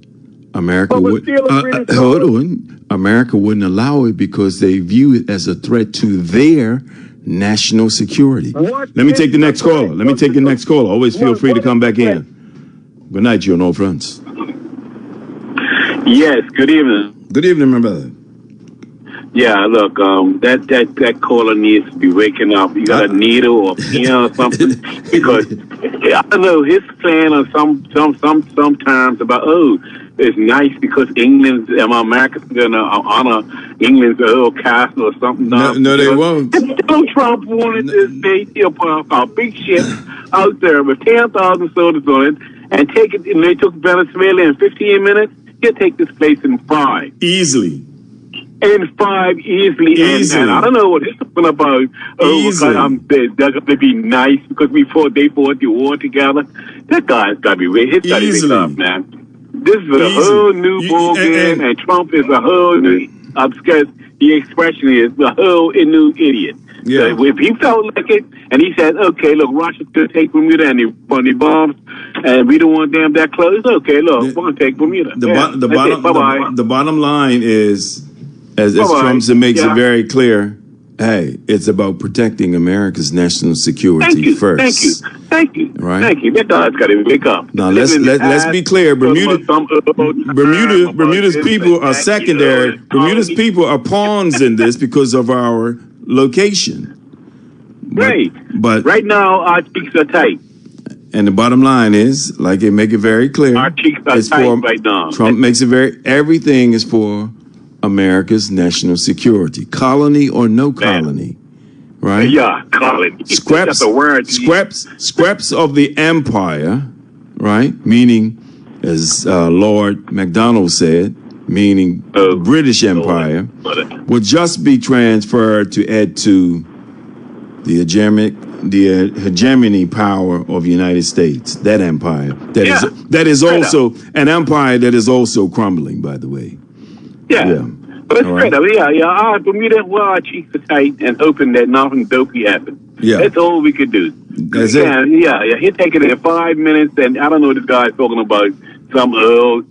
America But we're would still a British hold colony. on. America wouldn't allow it because they view it as a threat to their national security. What Let me is take the next threat? caller. Let me take the next caller. Always feel free to What come is the back threat? in. Good night, you're on all fronts. Yes, good evening. Good evening, my brother. Yeah, look, that caller needs to be waking up. You got a needle or a pen or something, because I don't know his plan or sometimes about it's nice because America's gonna honor England's Earl Castle or something. No, they won't. Donald Trump wanted to say he'll put a big ship out there with 10,000 soldiers on it and take it. And they took Venezuela in 15 minutes. He'll take this place in 5. Easily. In 5 easily. And I don't know what he's talking about. They're going to be nice because they fought the war together. That guy's got to be ready. He's got to be up, man. This is a whole new ball game, and Trump is a whole new, because the expression is a whole new idiot. Yeah. So if he felt like it, and he said, okay, look, Russia's going to take Bermuda and the bombs, and we don't want them that close, okay, look, we're going to take Bermuda. The bottom line is, as Trump makes it very clear, hey, it's about protecting America's national security first. Thank you. Right? Thank you. That guy's got to wake up. Now let's be clear. Bermuda's people are secondary. Bermuda's people are pawns in this because of our location. But right now our cheeks are tight. And the bottom line is, like they make it very clear, our cheeks are tight right now. Trump makes it everything is for America's national security, colony or no colony, right? Yeah, colony. Scraps of the empire, right? Meaning, as Lord MacDonald said, meaning the British Empire, would just be transferred to add to the hegemony power of the United States. That empire that is also an empire that is also crumbling, by the way. Yeah. But it's straight up. Bermuda, our cheeks are tight and hoping that nothing dopey happens. Yeah. That's all we could do. That's it. He'll take it in 5 minutes, and I don't know what this guy's talking about, some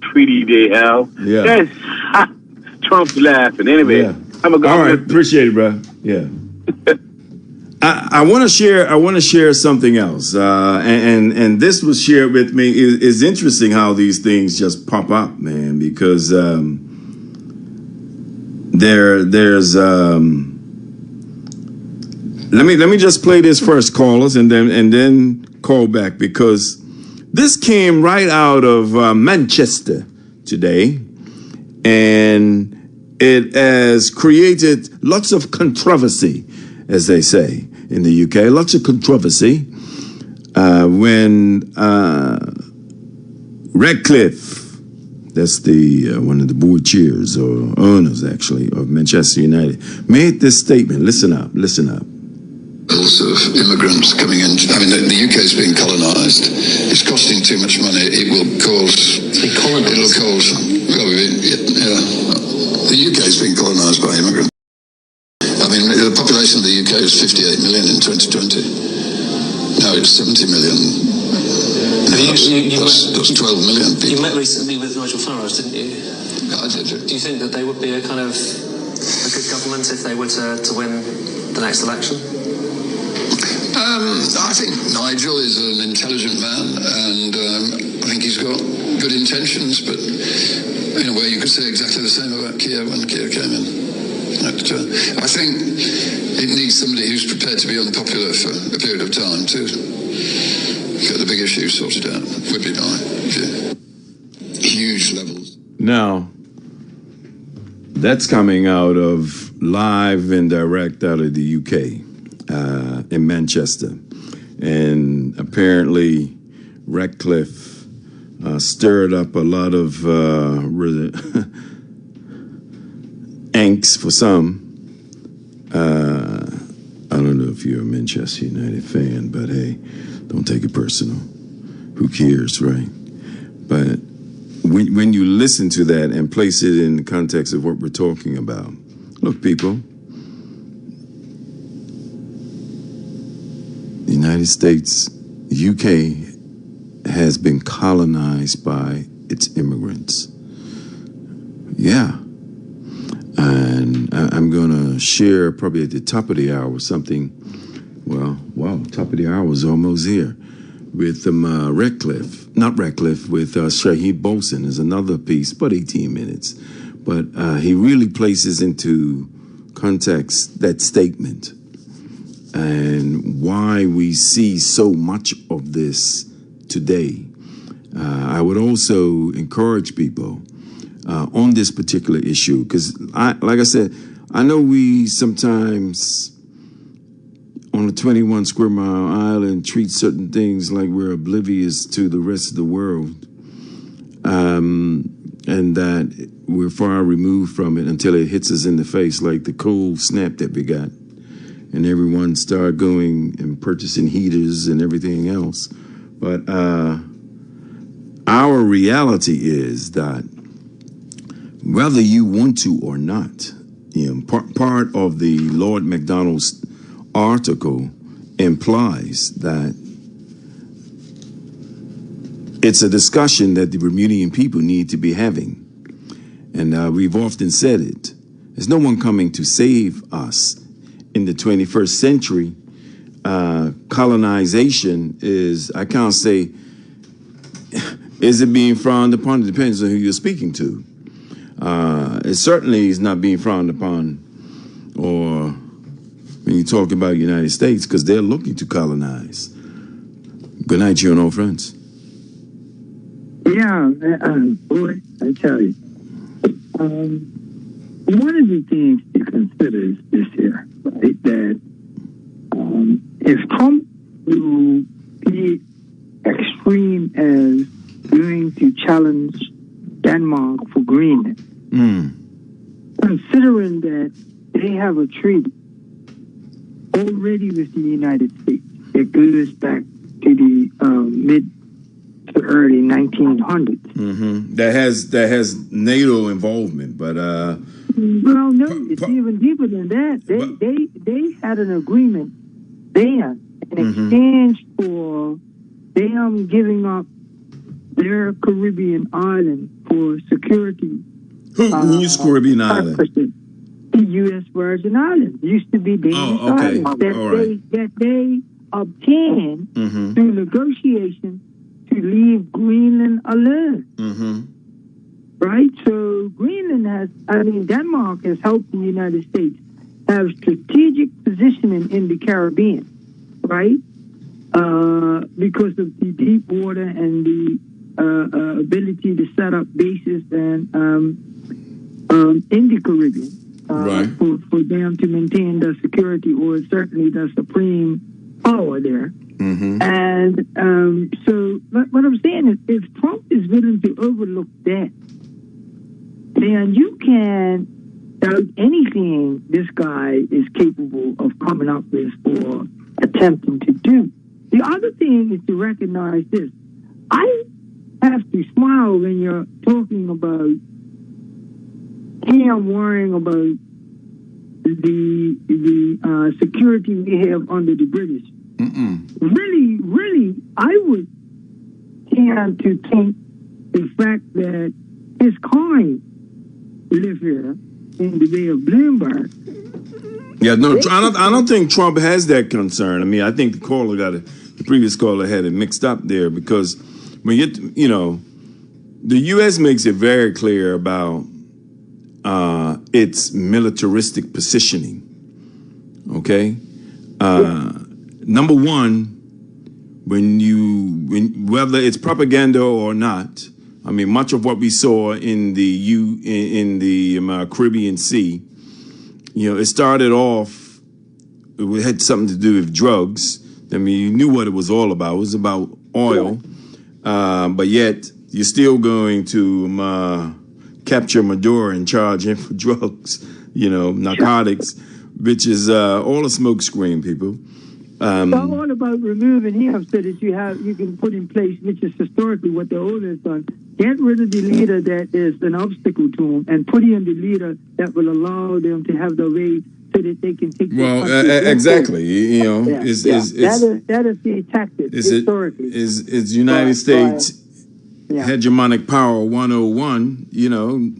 treaty they have. Yeah. Trump's laughing. Anyway, have a good all right, appreciate it, bro. Yeah. I want to share something else, and this was shared with me. It's interesting how these things just pop up, man, because there's let me just play this first, callers, and then call back, because this came right out of Manchester today, and it has created lots of controversy, as they say in the UK, lots of controversy when Redcliffe, that's the one of the board chairs or owners, actually, of Manchester United, made this statement. Listen up. Of immigrants coming in. I mean, the UK is being colonised. It's costing too much money. It will cause. The UK is being colonised by immigrants. I mean, the population of the UK was 58 million in 2020. Now it's 70 million. That's 12 million people. You met recently with Nigel Farage, didn't you? I did. Do you think that they would be a kind of a good government if they were to win the next election? I think Nigel is an intelligent man, and I think he's got good intentions, but in a way you could say exactly the same about Keir when Keir came in. I think it needs somebody who's prepared to be unpopular for a period of time to get the big issues sorted out, would be my view. Huge levels. Now, that's coming out of live and direct out of the UK. In Manchester, and apparently Redcliffe stirred up a lot of angst for some. I don't know if you're a Manchester United fan, but hey, don't take it personal. Who cares, right? But when you listen to that and place it in the context of what we're talking about, look, people, the United States, UK has been colonized by its immigrants. Yeah. And I'm going to share probably at the top of the hour something. Well, wow, top of the hour is almost here. With with Shahid Bolson is another piece, about 18 minutes. But he really places into context that statement and why we see so much of this today. I would also encourage people on this particular issue, because like I said, I know we sometimes on the 21 square mile island treat certain things like we're oblivious to the rest of the world, and that we're far removed from it until it hits us in the face, like the cold snap that we got, and everyone started going and purchasing heaters and everything else. But our reality is that whether you want to or not, part of the Lord MacDonald's article implies that it's a discussion that the Bermudian people need to be having. And we've often said it. There's no one coming to save us in the 21st century. Colonization is, I can't say, is it being frowned upon? It depends on who you're speaking to. It certainly is not being frowned upon, or when you talk about the United States, because they're looking to colonize. Good night, you and old friends. Yeah, boy, I tell you. One of the things to consider is this here, right? That if Trump will be extreme as going to challenge Denmark for Greenland, considering that they have a treaty already with the United States that goes back to the mid to early 1900s. That has NATO involvement, but well, no, it's even deeper than that. They had an agreement then in exchange for them giving up their Caribbean island for security. Who's Caribbean island? The U.S. Virgin Islands used to be Danish islands that they obtained through negotiation to leave Greenland alone. Right? So Greenland Denmark has helped the United States have strategic positioning in the Caribbean, right? Because of the deep water and the ability to set up bases and in the Caribbean for them to maintain the security, or certainly the supreme power there. And so what I'm saying is, if Trump is willing to overlook that, then you can doubt anything this guy is capable of coming up with or attempting to do. The other thing is to recognize this. I have to smile when you're talking about him worrying about the security we have under the British. Really, I would tend to think the fact that his kind live here in the Bay of Bloomberg. Yeah, no, I don't think Trump has that concern. I mean, I think the previous caller had it mixed up there, because when the U.S. makes it very clear about its militaristic positioning. Okay, number one, whether it's propaganda or not, I mean, much of what we saw in the Caribbean Sea, it started off. It had something to do with drugs. I mean, you knew what it was all about. It was about oil, but yet you're still going to capture Maduro and charge him for drugs, narcotics, which is all a smoke screen, people. It's all about removing him so that you can put in place, which is historically what the old has done. Get rid of the leader that is an obstacle to him, and put in the leader that will allow them to have the way so that they can take. Exactly. You know, that is the tactic historically. Is United States hegemonic power 101? You know,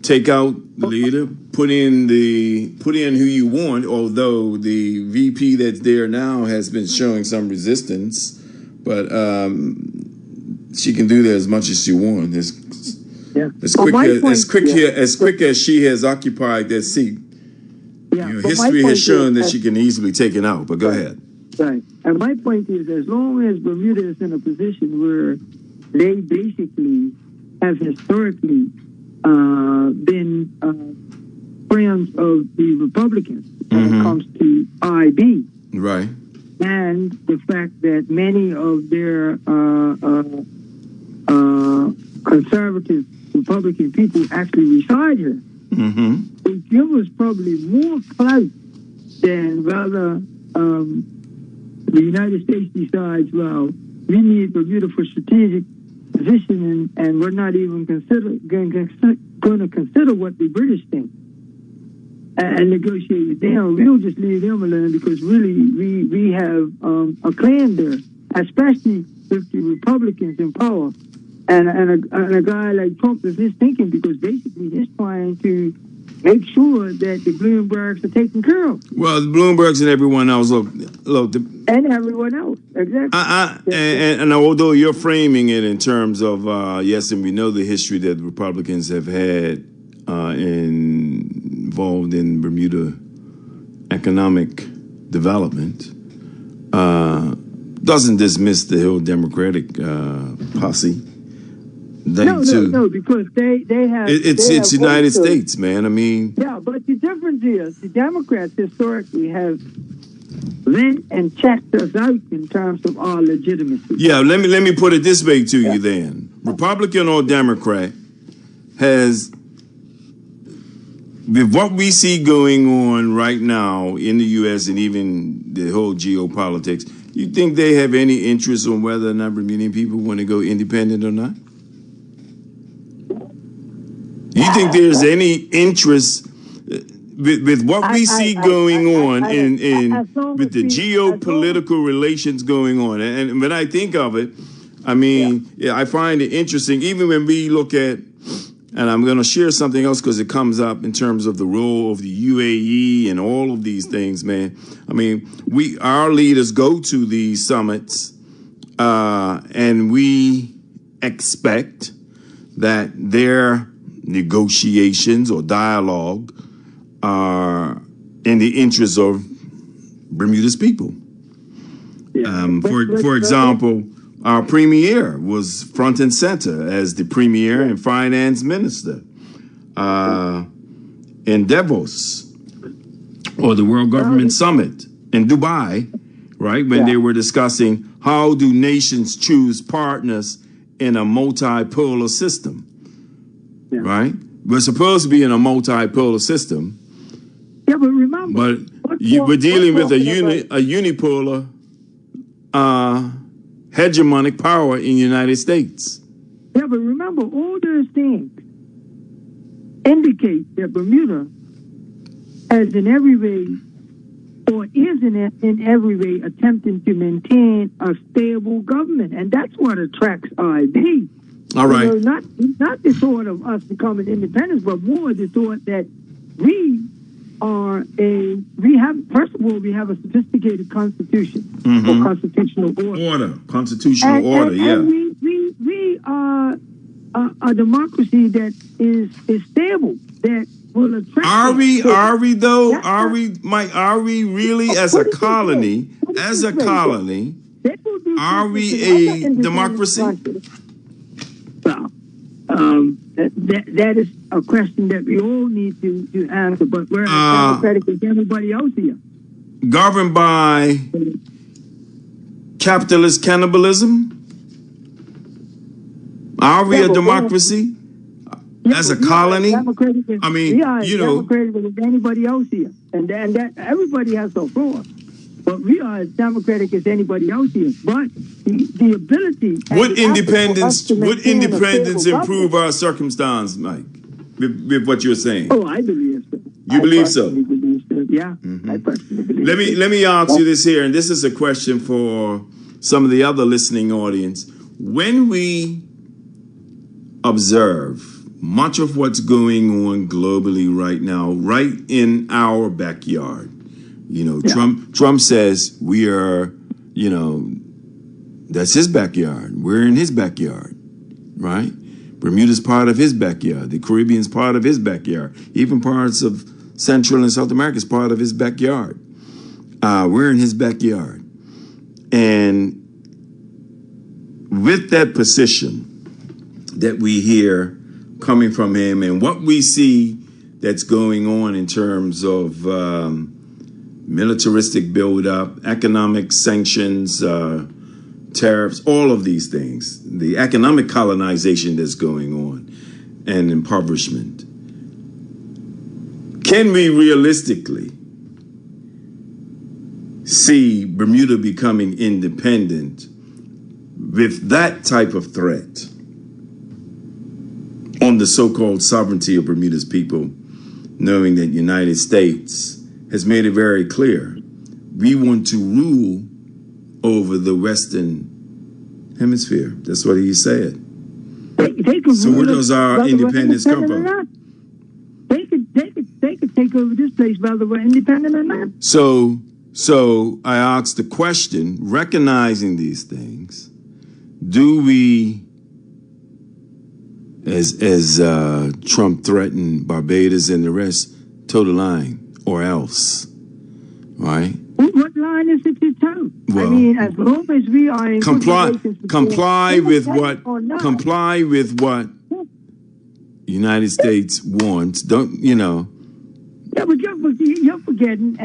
take out the leader, put in who you want. Although the VP that's there now has been showing some resistance, but she can do that as much as she wants. As quick as she has occupied that seat. History has shown that she can easily take it out. But go ahead. Right, and my point is, as long as Bermuda is in a position where they basically have historically been friends of the Republicans when it comes to IB. Right. And the fact that many of their conservative Republican people actually reside here. It gives us probably more clout than rather the United States decides, well, we need Bermuda for strategic position, and we're not even going to consider what the British think and negotiate with them. We'll just leave them alone because really we have a claim there, especially with the Republicans in power. And a guy like Trump is his thinking because basically he's trying to make sure that the Bloombergs are taken care of. Well, the Bloombergs and everyone else, look, and everyone else, exactly. And although you're framing it in terms of yes, and we know the history that the Republicans have had involved in Bermuda economic development, doesn't dismiss the whole Democratic posse. No, because they have. It's United States, man. I mean. Yeah, but the difference is the Democrats historically have lent and checked us out in terms of our legitimacy. Yeah, let me put it this way to you then. Republican or Democrat has, with what we see going on right now in the U.S. and even the whole geopolitics, you think they have any interest on whether or not Bermudian people want to go independent or not? You think there's any interest with what we see going on with the geopolitical relations going on? And when I think of it, I mean, I find it interesting, even when we look at, and I'm going to share something else because it comes up in terms of the role of the UAE and all of these things, man. I mean, our leaders go to these summits and we expect that their negotiations or dialogue are in the interest of Bermuda's people. For example, our premier was front and center as the premier and finance minister in Davos, or the World Government Summit in Dubai, right? When they were discussing how do nations choose partners in a multipolar system. Right? We're supposed to be in a multipolar system. Yeah, but remember. But we're dealing with a unipolar hegemonic power in the United States. Yeah, but remember, all those things indicate that Bermuda has in every way, or is in every way, attempting to maintain a stable government. And that's what attracts IB. All right. You know, not the thought of us becoming independent, but more the thought that we have a sophisticated constitution or constitutional order. Constitutional order. We are a democracy that is stable, that will attract. Are we really as a colony? Are we a democracy? Well, that is a question that we all need to answer, but we're as democratic as everybody else here. Governed by capitalist cannibalism? Are we a democracy? As a colony? I mean, we are as democratic as anybody else here. And that everybody has a flaw. but we are as democratic as anybody else here. But the ability... Would independence improve our circumstance, Mike, with what you're saying? Oh, I believe so. You believe so? Yeah, I personally believe Let me ask you this here, and this is a question for some of the other listening audience. When we observe much of what's going on globally right now, right in our backyard, Trump says we are, that's his backyard. We're in his backyard, right? Bermuda's part of his backyard. The Caribbean's part of his backyard. Even parts of Central and South America is part of his backyard. We're in his backyard. And with that position that we hear coming from him and what we see that's going on in terms of militaristic buildup, economic sanctions, tariffs, all of these things, the economic colonization that's going on, and impoverishment. Can we realistically see Bermuda becoming independent with that type of threat on the so-called sovereignty of Bermuda's people, knowing that the United States has made it very clear we want to rule over the Western Hemisphere? That's what he said. So where does our independence come from? They could take over this place whether we're independent or not. So I asked the question, recognizing these things, do we, as Trump threatened Barbados and the rest, toe the line or else, right? What line is it to toe? Well, I mean, as long as we are in comply with what United States wants, Yeah, but you're forgetting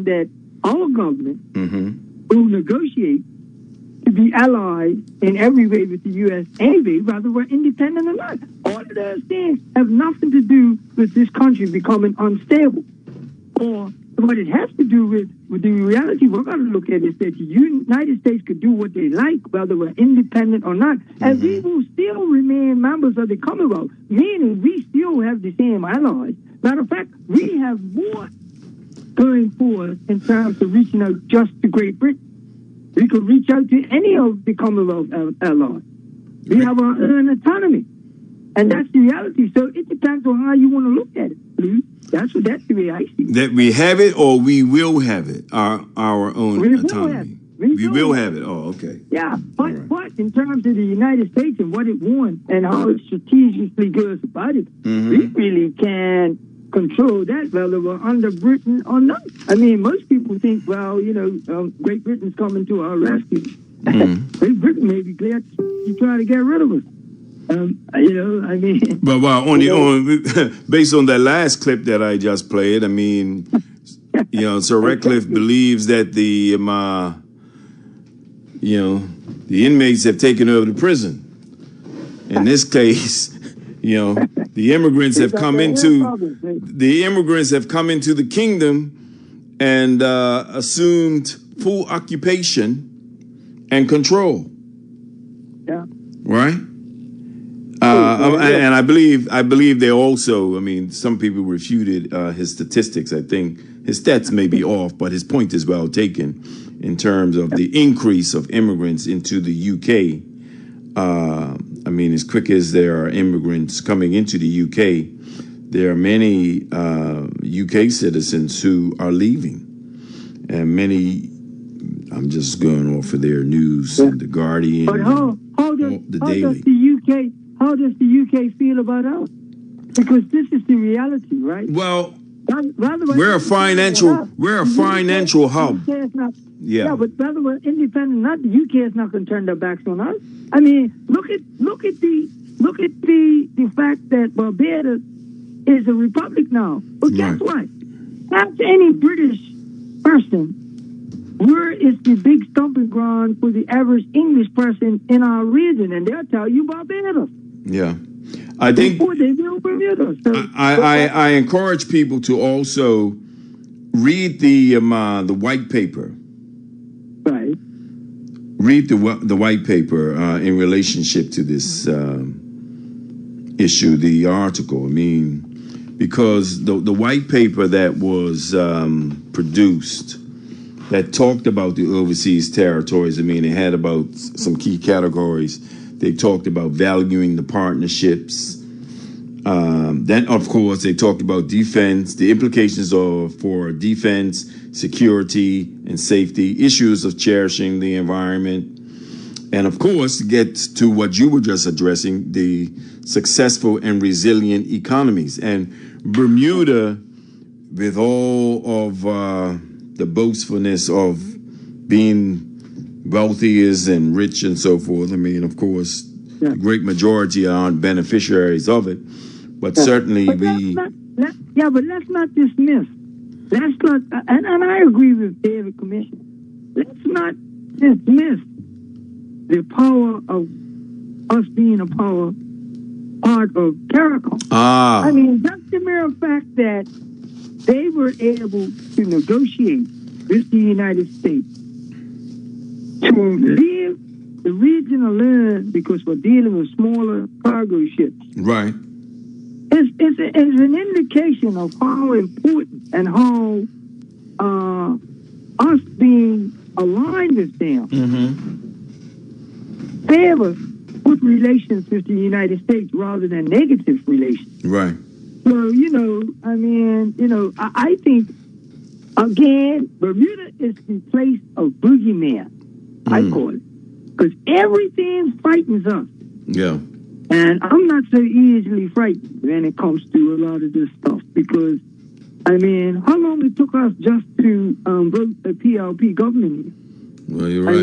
that our government will negotiate to be allied in every way with the U.S. Navy, whether we're independent or not. All of those things have nothing to do with this country becoming unstable. Or what it has to do with the reality we're going to look at is that the United States could do what they like, whether we're independent or not, and we will still remain members of the Commonwealth, meaning we still have the same allies. Matter of fact, we have more going forward in terms of reaching out just to Great Britain. We could reach out to any of the Commonwealth allies. We have our own autonomy. And that's the reality. So it depends on how you want to look at it, Lou. That's the way I see it. That we have it or we will have it, our own autonomy. We will have it. Oh, okay. Yeah, but in terms of the United States and what it wants and how it strategically goes about it, we really can't control that, whether we're under Britain or not. I mean, most people think, well, Great Britain's coming to our rescue. Great Britain may be glad to try to get rid of us. I mean... But based on that last clip that I just played, I mean, Sir Ratcliffe believes that the inmates have taken over the prison. In this case, the immigrants have come into the kingdom and assumed full occupation and control. Yeah. Right? And I believe they also, I mean, some people refuted his statistics. I think his stats may be off, but his point is well taken in terms of the increase of immigrants into the UK. I mean, as quick as there are immigrants coming into the UK, there are many UK citizens who are leaving. And many, I'm just going off of their news, The Guardian, but how does the UK feel about us? Because this is the reality, right? Well, we're a financial hub. Yeah, but whether we're independent or not, the UK is not going to turn their backs on us. I mean, look at the fact that Barbados is a republic now. But guess what? Ask any British person, where is the big stomping ground for the average English person in our region? And they'll tell you Barbados. Yeah. I think I encourage people to also read the white paper. Right. Read the white paper in relationship to this issue, the article. I mean, because the white paper that was produced that talked about the overseas territories, I mean, it had about some key categories. They talked about valuing the partnerships. Then, of course, they talked about defense, the implications for defense, security, and safety, issues of cherishing the environment, and, of course, get to what you were just addressing, the successful and resilient economies. And Bermuda, with all of the boastfulness of being wealthy and rich and so forth, I mean, of course, the great majority aren't beneficiaries of it. But certainly but let's not dismiss. Let's not, and I agree with David Commission. Let's not dismiss the power of us being a part of CARICOM. I mean, just the mere fact that they were able to negotiate with the United States to leave the region alone because we're dealing with smaller cargo ships. Right. It's an indication of how important and how us being aligned with them favors good relations with the United States rather than negative relations. Right. So, I think, again, Bermuda is the place of boogeyman, I call it. Because everything frightens us. Yeah. And I'm not so easily frightened when it comes to a lot of this stuff because, how long it took us just to vote a PLP government? Well, you're right.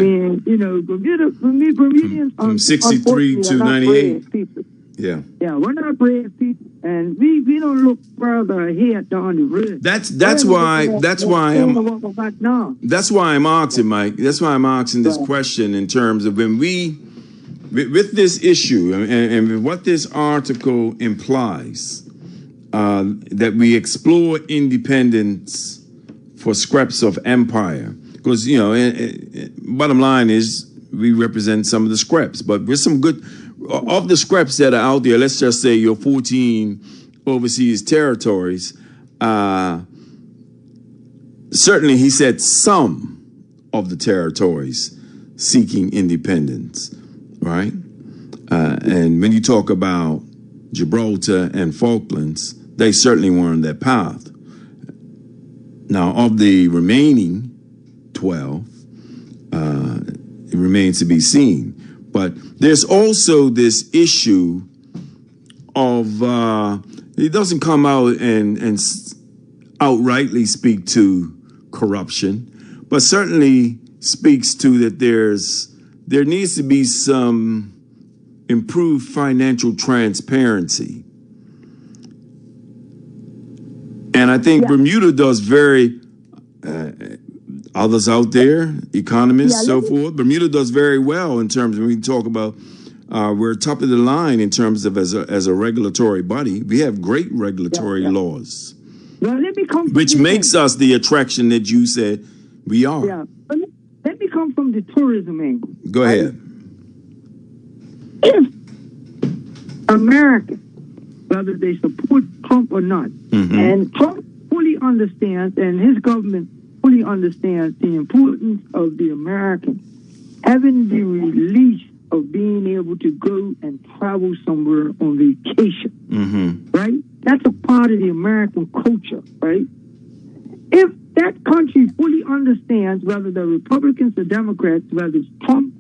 Bermudians from 63 to 98. Yeah. Yeah, we're not brave people, and we don't look further ahead down the road. That's why I'm asking, Mike. That's why I'm asking this question in terms of when we. With this issue and what this article implies, that we explore independence for scraps of empire. Because, bottom line is we represent some of the scraps. But with some good, of the scraps that are out there, let's just say your 14 overseas territories, certainly he said some of the territories seeking independence. Right? And when you talk about Gibraltar and Falklands, they certainly were on that path. Now, of the remaining 12, it remains to be seen. But there's also this issue of, it doesn't come out and outrightly speak to corruption, but certainly speaks to that there needs to be some improved financial transparency. And I think Bermuda does others out there, economists, so forth, Bermuda does very well in terms of, when we talk about, we're top of the line in terms of as a regulatory body. We have great regulatory laws, which makes us the attraction that you said we are. Yeah. Let me come from the tourism angle. Go ahead. If Americans, whether they support Trump or not, and Trump fully understands, and his government fully understands the importance of the Americans having the release of being able to go and travel somewhere on vacation, right? That's a part of the American culture, right? If that country fully understands, whether they're Republicans or Democrats, whether it's Trump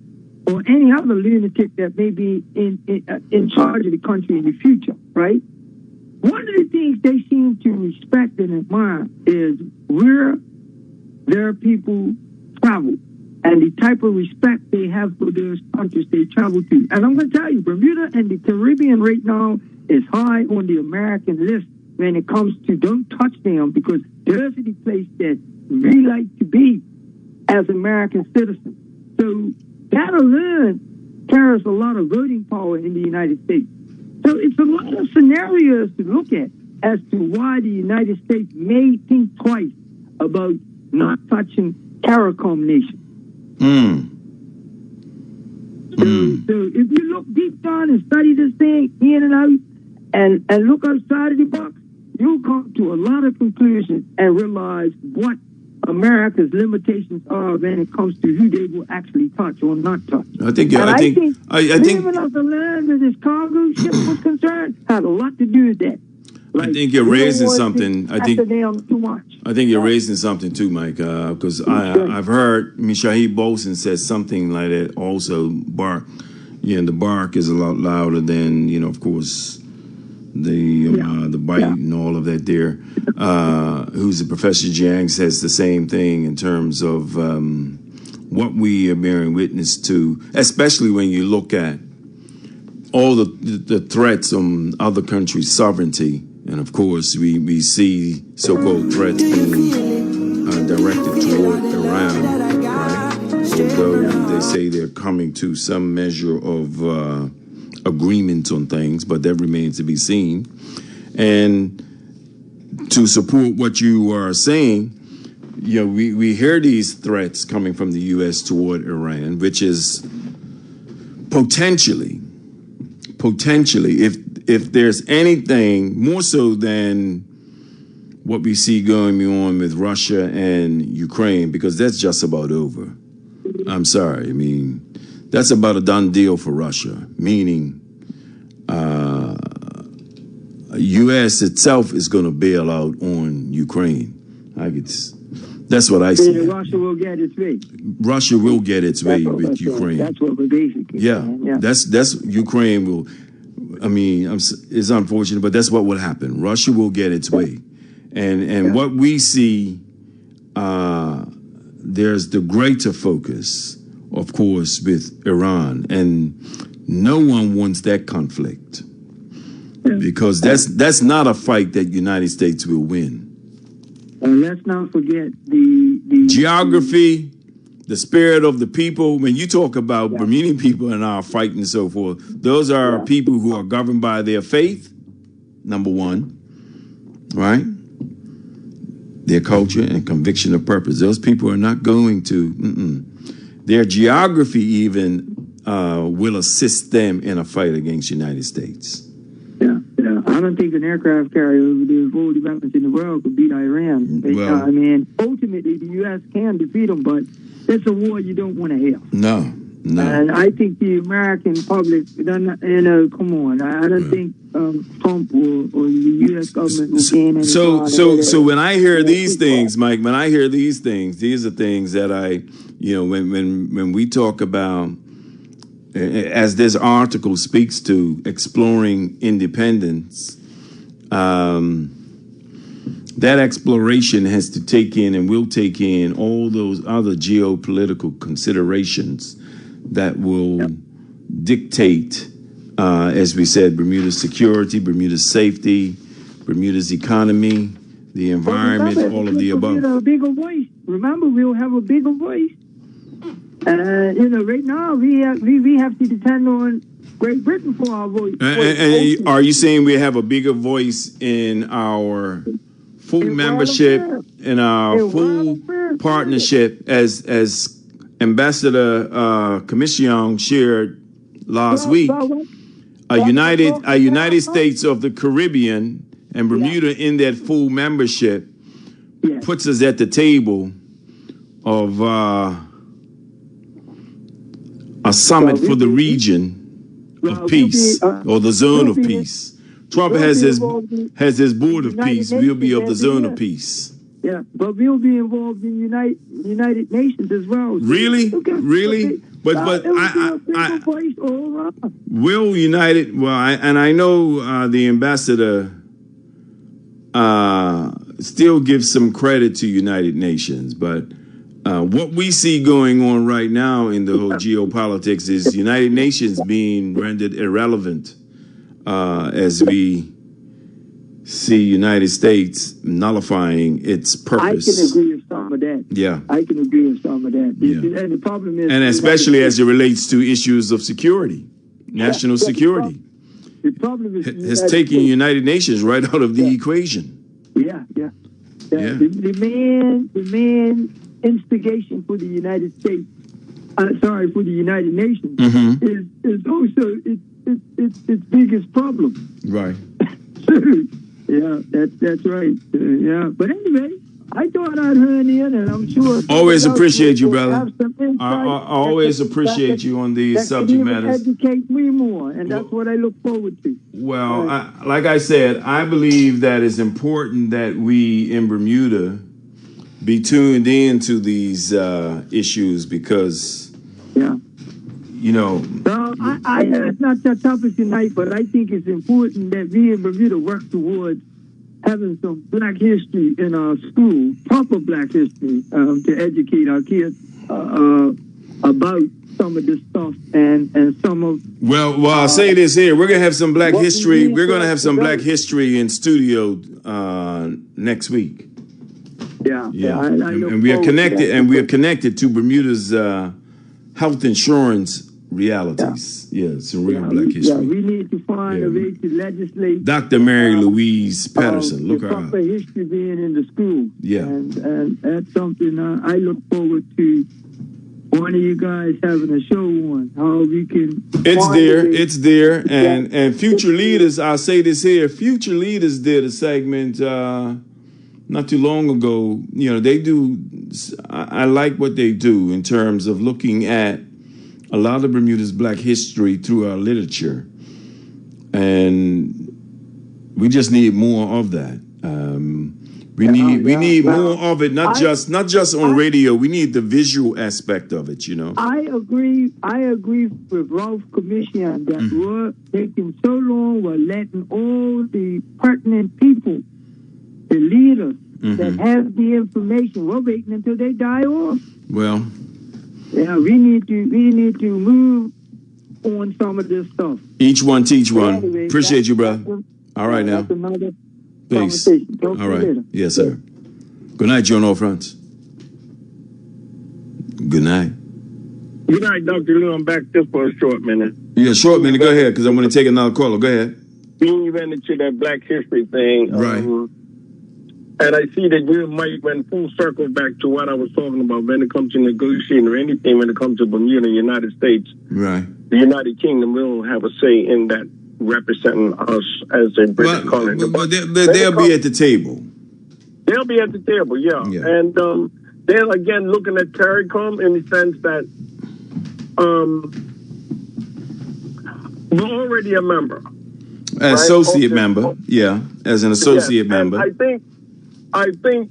or any other lunatic that may be in charge of the country in the future, right? One of the things they seem to respect and admire is where their people travel and the type of respect they have for those countries they travel to. And I'm going to tell you, Bermuda and the Caribbean right now is high on the American list when it comes to don't touch them, because those are the place that we like to be as American citizens. So that alone carries a lot of voting power in the United States. So it's a lot of scenarios to look at as to why the United States may think twice about not touching CARICOM nation. So if you look deep down and study this thing in and out and look outside of the box, you'll come to a lot of conclusions and realize what America's limitations are when it comes to who they will actually touch or not touch. I think leaving of the land where this cargo ship was concerned had a lot to do with that. Like, I think you're raising something. I think too much. I think you're raising something too, Mike. Because I've heard Shahid Bolson says something like that. Also, bark. The bark is a lot louder than of course, the bite and all of that. There, who's the Professor Jiang says the same thing in terms of what we are bearing witness to, especially when you look at all the threats on other countries' sovereignty. And of course, we see so-called threats being directed toward Iran, right? Although they say they're coming to some measure of agreement on things, but that remains to be seen. And to support what you are saying, we hear these threats coming from the U.S. toward Iran, which is potentially, if there's anything more so than what we see going on with Russia and Ukraine, because that's just about over. I'm sorry. I mean, that's about a done deal for Russia, meaning U.S. itself is going to bail out on Ukraine. That's what I see. Russia will get its way. Russia will get its way with Ukraine. That's what we're basically saying. Yeah. That's Ukraine will. I mean, it's unfortunate, but that's what will happen. Russia will get its way. And what we see, there's the greater focus, of course, with Iran. And no one wants that conflict because that's not a fight that United States will win. And let's not forget the geography, the spirit of the people. When you talk about Bermudian people and our fight and so forth, those are people who are governed by their faith, number one, right? Their culture and conviction of purpose. Those people are not going to, their geography even will assist them in a fight against the United States. I don't think an aircraft carrier with the 40 weapons in the world could beat Iran. I mean, ultimately, the U.S. can defeat them, but it's a war you don't want to have. No. And I think the American public, come on. I don't think Trump or the U.S. government will gain any. So when I hear these things, Mike, these are things that when we talk about, as this article speaks to, exploring independence, that exploration has to take in and will take in all those other geopolitical considerations that will dictate, as we said, Bermuda's security, Bermuda's safety, Bermuda's economy, the environment, all of the above. A bigger voice. Remember, we'll have a bigger voice. Right now we have to depend on Great Britain for our voice. And are you saying we have a bigger voice in our full membership, in our full partnership, as Ambassador Commission shared last week? A United States of the Caribbean and Bermuda in that full membership puts us at the table of a summit for the region of peace, or the zone of peace. Trump has his board of peace. We'll be of the zone of peace. Yeah, but we'll be involved in United Nations as well. Really? But will United? Well, I know the ambassador still gives some credit to United Nations, but what we see going on right now in the whole geopolitics is United Nations being rendered irrelevant as we see United States nullifying its purpose. I can agree with some of that. Yeah. I can agree with some of that. Yeah. And the problem is... And especially as it relates to issues of security, national security. The problem is... Has taken United Nations right out of the equation. Yeah. The main instigation for the United States, for the United Nations, is also its biggest problem. Right. Yeah, that's right. Yeah, but anyway, I thought I'd hone in, and I'm sure. Always appreciate you, brother. I always appreciate you on these subject matters. Educate me more, and that's what I look forward to. Well, like I said, I believe that it's important that we in Bermuda be tuned into these issues because, you know. Well, it's not that topic tonight, but I think it's important that we in Bermuda work towards having some black history in our school, proper black history, to educate our kids about some of this stuff and some of. Well, I'll say this here: we're gonna have some black history. We're gonna have some black history in studio next week. Yeah. And we are connected, to Bermuda's health insurance realities. Yeah, some real black history. Yeah, we need to find a way to legislate. Dr. Mary Louise Patterson, look her up. Proper history being in the school. Yeah, and that's something I look forward to. One of you guys having a show on how we can. It's there, and future leaders. I'll say this here: future leaders did a segment not too long ago. You know, they do. I like what they do in terms of looking at a lot of Bermuda's black history through our literature, and we just need more of that. We need more of it, not just on radio. We need the visual aspect of it, you know. I agree with Ralph Commission that we're taking so long, we're letting all the pertinent people, the leaders that have the information, we're waiting until they die off. Well, yeah, we need to move on some of this stuff. Each one teach one. Anyway, appreciate you, brother. All right now. Peace. All right. Yes, sir. Good night, Joe No Fronts. Good night. Good night, Dr. Lou. I'm back just for a short minute. Yeah, short minute. Go ahead, because I'm going to take another caller. Go ahead. You went into that Black History thing. Right. And I see that you might went full circle back to what I was talking about when it comes to negotiating or anything when it comes to Bermuda, United States. Right. The United Kingdom will have a say in that, representing us as a British colony. But they'll be at the table. They'll be at the table, yeah. And they're, again, looking at CARICOM in the sense that we're already a member. Associate member, as an associate member. I think,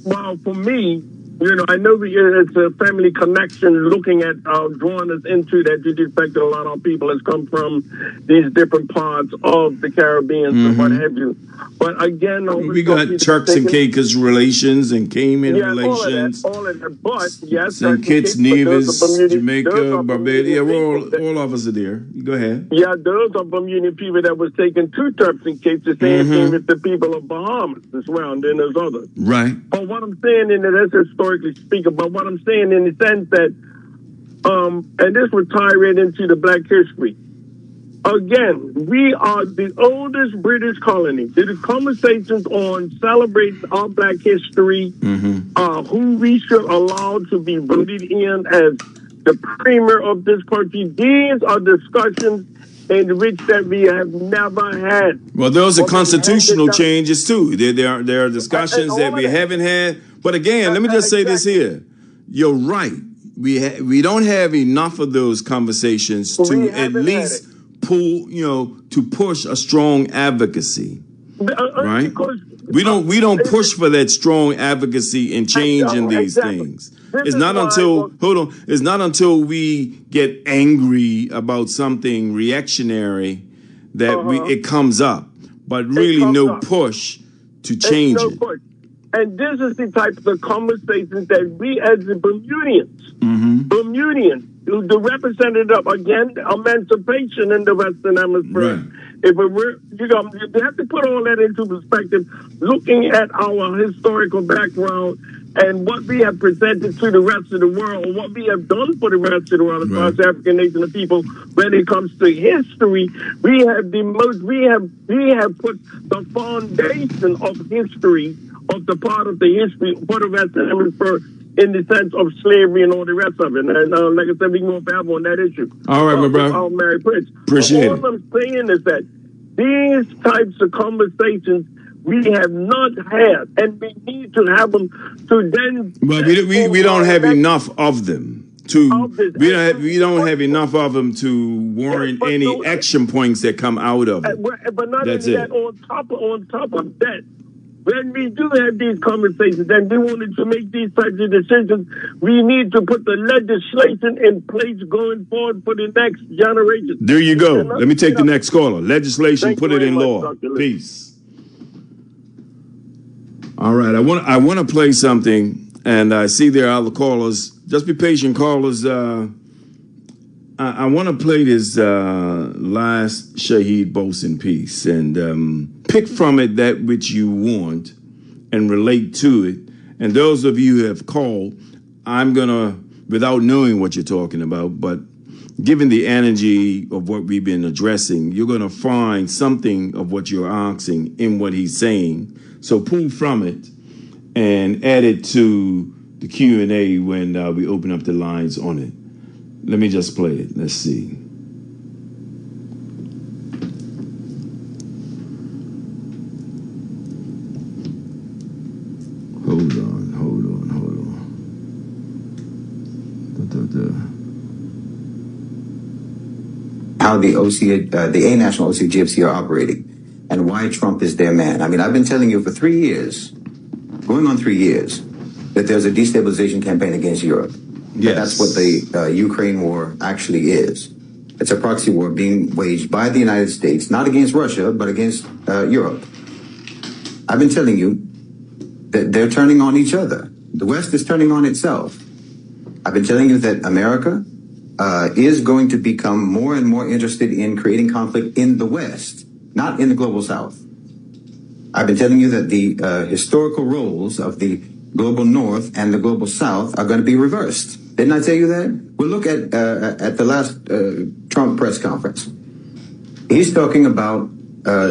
well, for me, you know, I know it's a family connection looking at drawing us into that. You expect a lot of people has come from these different parts of the Caribbean and what have you. But again, we got Turks and Caicos relations and Cayman relations. All of that. But yes, St. Kitts, Nevis, Jamaica, Barbados. Yeah, all of us are there. Go ahead. Yeah, those are Bermudian people that was taken to Turks and Caicos. The same thing with the people of Bahamas as well, and then there's others. Right. But what I'm saying in that's historically speaking, but what I'm saying in the sense that, and this would tie right into the Black history. Again, we are the oldest British colony. The conversations on celebrating our Black history, who we should allow to be voted in as the premier of this country. These are discussions in which that we have never had. Well, those are constitutional changes too. There are discussions that we haven't had. But again, let me just say this here. You're right. We don't have enough of those conversations to at least pull, to push a strong advocacy. Right? We don't push for that strong advocacy and change in these things. It's not until we get angry about something reactionary that it comes up, but really no push to change it. And this is the type of conversations that we as the Bermudians, the representative, again, emancipation in the Western Hemisphere. Right. You have to put all that into perspective, looking at our historical background and what we have presented to the rest of the world, what we have done for the rest of the world as far as African nation of people. When it comes to history, we have put the foundation of history of the part of the history for the rest of them in the sense of slavery and all the rest of it. And like I said, we can go forever on that issue. All right, my brother. Mary Prince. Appreciate all I'm saying is that these types of conversations we have not had, and we need to have them to then. But we don't have enough of them. We don't have enough of them to warrant any action points that come out of it. But not only that, on top of that, when we do have these conversations and we wanted to make these types of decisions, we need to put the legislation in place going forward for the next generation. There you go. Let me take the next caller. Legislation, put it in law. Peace. All right, I want to play something, and I see there are other callers. Just be patient, callers. I want to play this last Shaheed Bosun piece and pick from it that which you want and relate to it. And those of you who have called, I'm going to, without knowing what you're talking about, but given the energy of what we've been addressing, you're going to find something of what you're asking in what he's saying. So pull from it and add it to the Q&A when we open up the lines on it. Let me just play it. Let's see. Hold on. How the A National OCGFC are operating and why Trump is their man. I mean, I've been telling you for 3 years, going on 3 years, that there's a destabilization campaign against Europe. Yes. That's what the Ukraine war actually is. It's a proxy war being waged by the United States, not against Russia, but against Europe. I've been telling you that they're turning on each other. The West is turning on itself. I've been telling you that America is going to become more and more interested in creating conflict in the West, not in the global South. I've been telling you that the historical roles of the global North and the global South are going to be reversed. Didn't I tell you that? Well, look at the last Trump press conference. He's talking about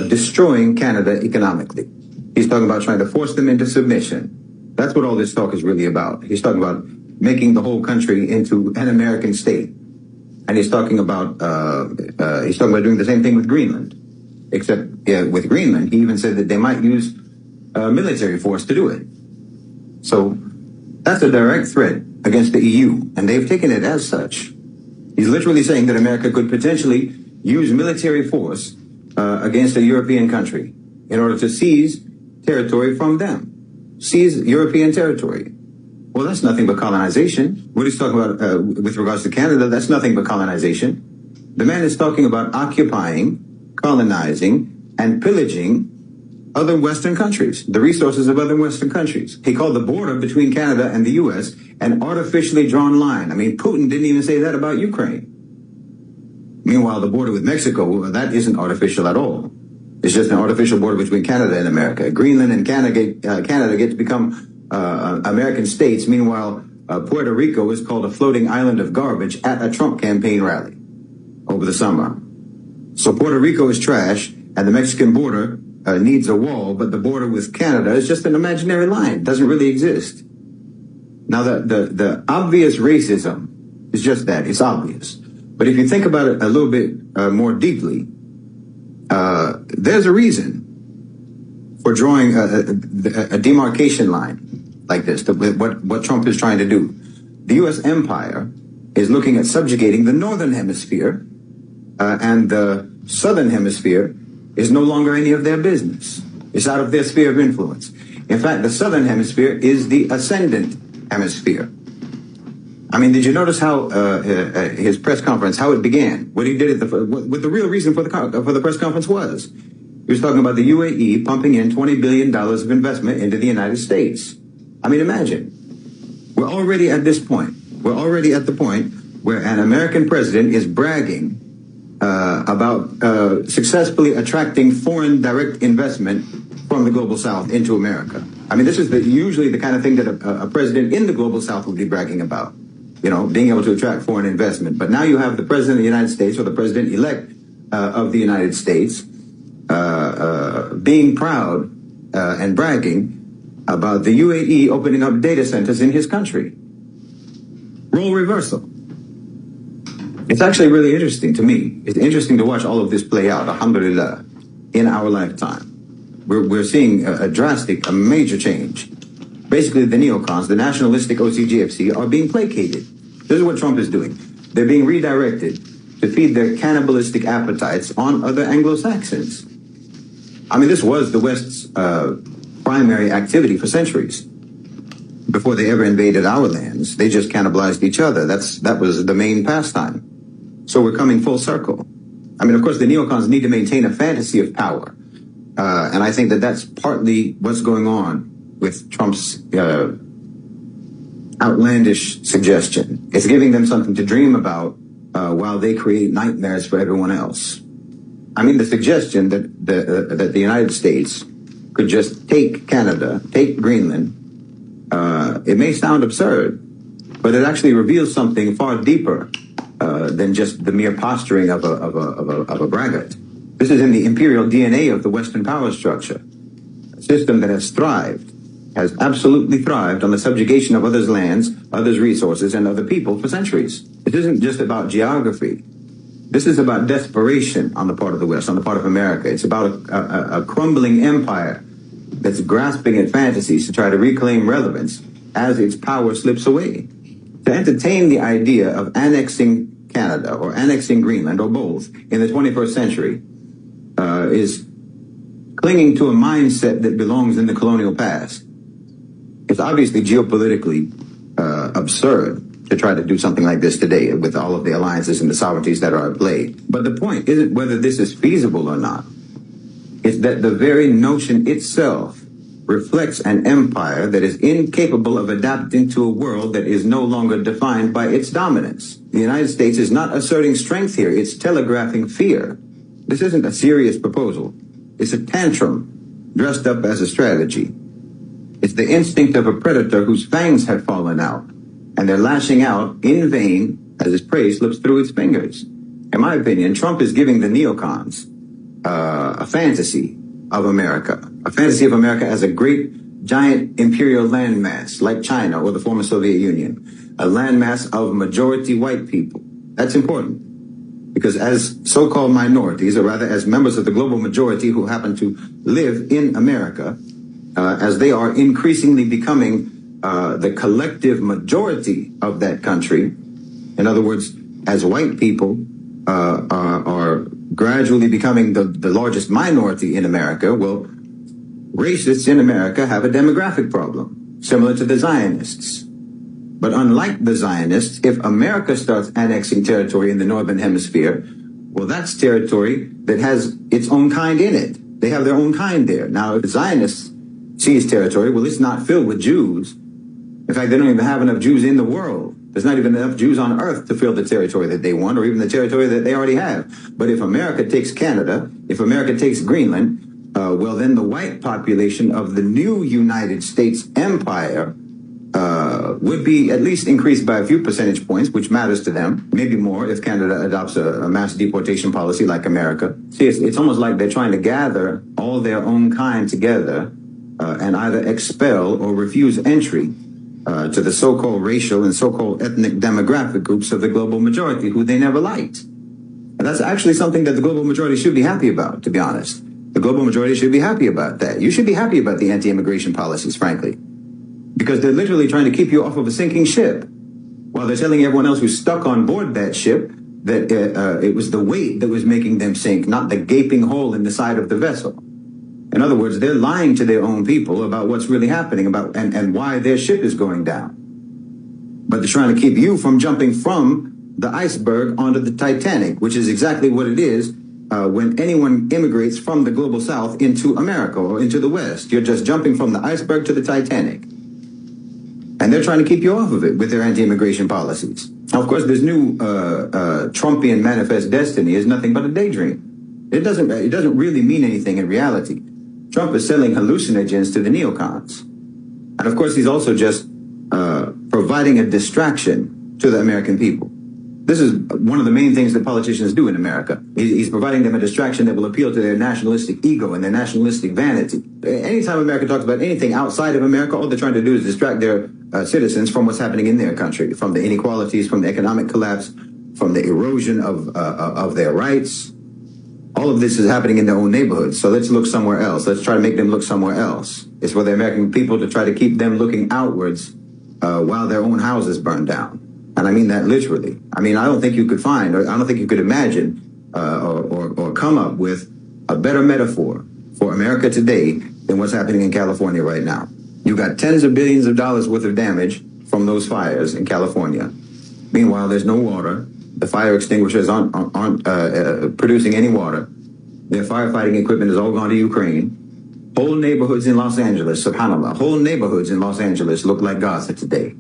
destroying Canada economically. He's talking about trying to force them into submission. That's what all this talk is really about. He's talking about making the whole country into an American state. And he's talking about doing the same thing with Greenland. Except with Greenland, he even said that they might use military force to do it. So that's a direct threat against the EU, and they've taken it as such. He's literally saying that America could potentially use military force against a European country in order to seize territory from them. Seize European territory. Well, that's nothing but colonization. What he's talking about with regards to Canada, that's nothing but colonization. The man is talking about occupying, colonizing, and pillaging other Western countries, the resources of other Western countries. He called the border between Canada and the U.S. an artificially drawn line. I mean, Putin didn't even say that about Ukraine. Meanwhile, the border with Mexico, that isn't artificial at all. It's just an artificial border between Canada and America. Greenland and Canada get to become American states. Meanwhile, Puerto Rico is called a floating island of garbage at a Trump campaign rally over the summer. So Puerto Rico is trash, and the Mexican border needs a wall, but the border with Canada is just an imaginary line. It doesn't really exist. Now, the obvious racism is just that. It's obvious. But if you think about it a little bit more deeply, there's a reason for drawing a demarcation line like this, what Trump is trying to do. The U.S. empire is looking at subjugating the northern hemisphere, and the southern hemisphere is no longer any of their business. It's out of their sphere of influence. In fact, the southern hemisphere is the ascendant hemisphere. I mean, did you notice how his press conference, how it began? What he did, what the real reason for the press conference was? He was talking about the UAE pumping in $20 billion of investment into the United States. I mean, imagine. We're already at this point. We're already at the point where an American president is bragging about successfully attracting foreign direct investment from the global South into America. I mean, this is usually the kind of thing that a president in the global South would be bragging about, you know, being able to attract foreign investment. But now you have the president of the United States, or the president-elect of the United States, being proud and bragging about the UAE opening up data centers in his country. Role reversal. It's actually really interesting to me. It's interesting to watch all of this play out, alhamdulillah, in our lifetime. We're seeing a major change. Basically, the neocons, the nationalistic OCGFC, are being placated. This is what Trump is doing. They're being redirected to feed their cannibalistic appetites on other Anglo-Saxons. I mean, this was the West's primary activity for centuries. Before they ever invaded our lands, they just cannibalized each other. That was the main pastime. So we're coming full circle. I mean, of course, the neocons need to maintain a fantasy of power. And I think that that's partly what's going on with Trump's outlandish suggestion. It's giving them something to dream about while they create nightmares for everyone else. I mean, the suggestion that the United States could just take Canada, take Greenland, it may sound absurd, but it actually reveals something far deeper than just the mere posturing of a braggart. This is in the imperial DNA of the Western power structure, a system that has absolutely thrived on the subjugation of others' lands, others' resources, and other people for centuries. It isn't just about geography. This is about desperation on the part of the West, on the part of America. It's about a crumbling empire that's grasping at fantasies to try to reclaim relevance as its power slips away. To entertain the idea of annexing Canada or annexing Greenland or both in the 21st century is clinging to a mindset that belongs in the colonial past. It's obviously geopolitically absurd to try to do something like this today with all of the alliances and the sovereignties that are at play. But the point isn't whether this is feasible or not. It's that the very notion itself reflects an empire that is incapable of adapting to a world that is no longer defined by its dominance. The United States is not asserting strength here. It's telegraphing fear. This isn't a serious proposal. It's a tantrum dressed up as a strategy. It's the instinct of a predator whose fangs have fallen out, and they're lashing out in vain as his prey slips through its fingers. In my opinion, Trump is giving the neocons a fantasy of America as a great, giant imperial landmass like China or the former Soviet Union, a landmass of majority white people. That's important. Because as so-called minorities, or rather as members of the global majority who happen to live in America, as they are increasingly becoming the collective majority of that country, in other words, as white people are gradually becoming the largest minority in America, well, racists in America have a demographic problem, similar to the Zionists. But unlike the Zionists, if America starts annexing territory in the Northern Hemisphere, well, that's territory that has its own kind in it. They have their own kind there. Now, if the Zionists seize territory, well, it's not filled with Jews. In fact, they don't even have enough Jews in the world. There's not even enough Jews on earth to fill the territory that they want, or even the territory that they already have. But if America takes Canada, if America takes Greenland, well, then the white population of the new United States empire would be at least increased by a few percentage points, which matters to them, maybe more if Canada adopts a mass deportation policy like America. See, it's almost like they're trying to gather all their own kind together and either expel or refuse entry to the so-called racial and so-called ethnic demographic groups of the global majority who they never liked. And that's actually something that the global majority should be happy about, to be honest. The global majority should be happy about that. You should be happy about the anti-immigration policies, frankly, because they're literally trying to keep you off of a sinking ship while they're telling everyone else who's stuck on board that ship that it was the weight that was making them sink, not the gaping hole in the side of the vessel. In other words, they're lying to their own people about what's really happening and why their ship is going down. But they're trying to keep you from jumping from the iceberg onto the Titanic, which is exactly what it is when anyone immigrates from the global south into America or into the West. You're just jumping from the iceberg to the Titanic. And they're trying to keep you off of it with their anti-immigration policies. Now, of course, this new Trumpian manifest destiny is nothing but a daydream. It doesn't really mean anything in reality. Trump is selling hallucinogens to the neocons. And of course, he's also just providing a distraction to the American people. This is one of the main things that politicians do in America. He's providing them a distraction that will appeal to their nationalistic ego and their nationalistic vanity. Anytime America talks about anything outside of America, all they're trying to do is distract their citizens from what's happening in their country, from the inequalities, from the economic collapse, from the erosion of their rights. All of this is happening in their own neighborhoods. So let's look somewhere else. Let's try to make them look somewhere else. It's for the American people to try to keep them looking outwards while their own houses burn down. And I mean that literally. I mean, I don't think you could find, or I don't think you could imagine or come up with a better metaphor for America today than what's happening in California right now. You got tens of billions of dollars worth of damage from those fires in California. Meanwhile, there's no water. The fire extinguishers aren't producing any water. Their firefighting equipment is all gone to Ukraine. Whole neighborhoods in Los Angeles, subhanAllah, whole neighborhoods in Los Angeles look like Gaza today.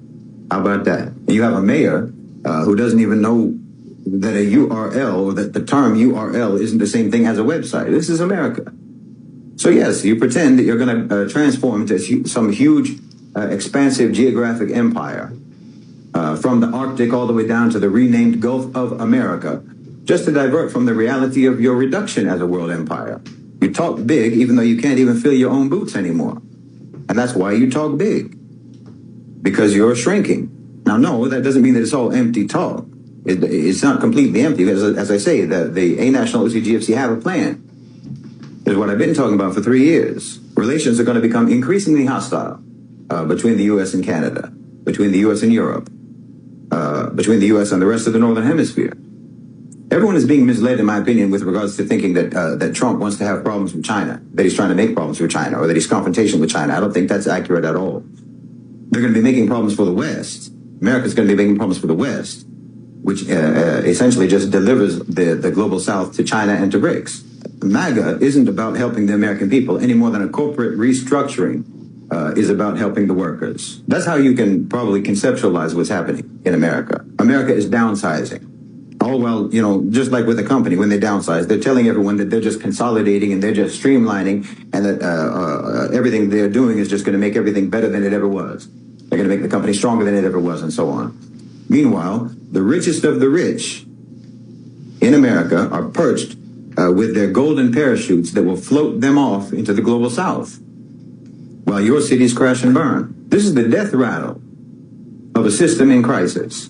How about that? You have a mayor who doesn't even know that a URL, or that the term URL isn't the same thing as a website. This is America. So yes, you pretend that you're going to transform into some huge, expansive geographic empire from the Arctic all the way down to the renamed Gulf of America, just to divert from the reality of your reduction as a world empire. You talk big even though you can't even fill your own boots anymore. And that's why you talk big. Because you're shrinking. Now, no, that doesn't mean that it's all empty talk. It's not completely empty. As I say, the A-National OCGFC have a plan. Is what I've been talking about for 3 years. Relations are going to become increasingly hostile between the U.S. and Canada, between the U.S. and Europe, between the U.S. and the rest of the Northern Hemisphere. Everyone is being misled, in my opinion, with regards to thinking that Trump wants to have problems with China, that he's trying to make problems with China, or that he's confrontation with China. I don't think that's accurate at all. They're going to be making problems for the West. America's going to be making problems for the West, which essentially just delivers the global South to China and to BRICS. MAGA isn't about helping the American people any more than a corporate restructuring is about helping the workers. That's how you can probably conceptualize what's happening in America. America is downsizing. All while, just like with a company, when they downsize, they're telling everyone that they're just consolidating and they're just streamlining, and that everything they're doing is just going to make everything better than it ever was. They're going to make the company stronger than it ever was, and so on. Meanwhile, the richest of the rich in America are perched with their golden parachutes that will float them off into the global South, while your cities crash and burn. This is the death rattle of a system in crisis.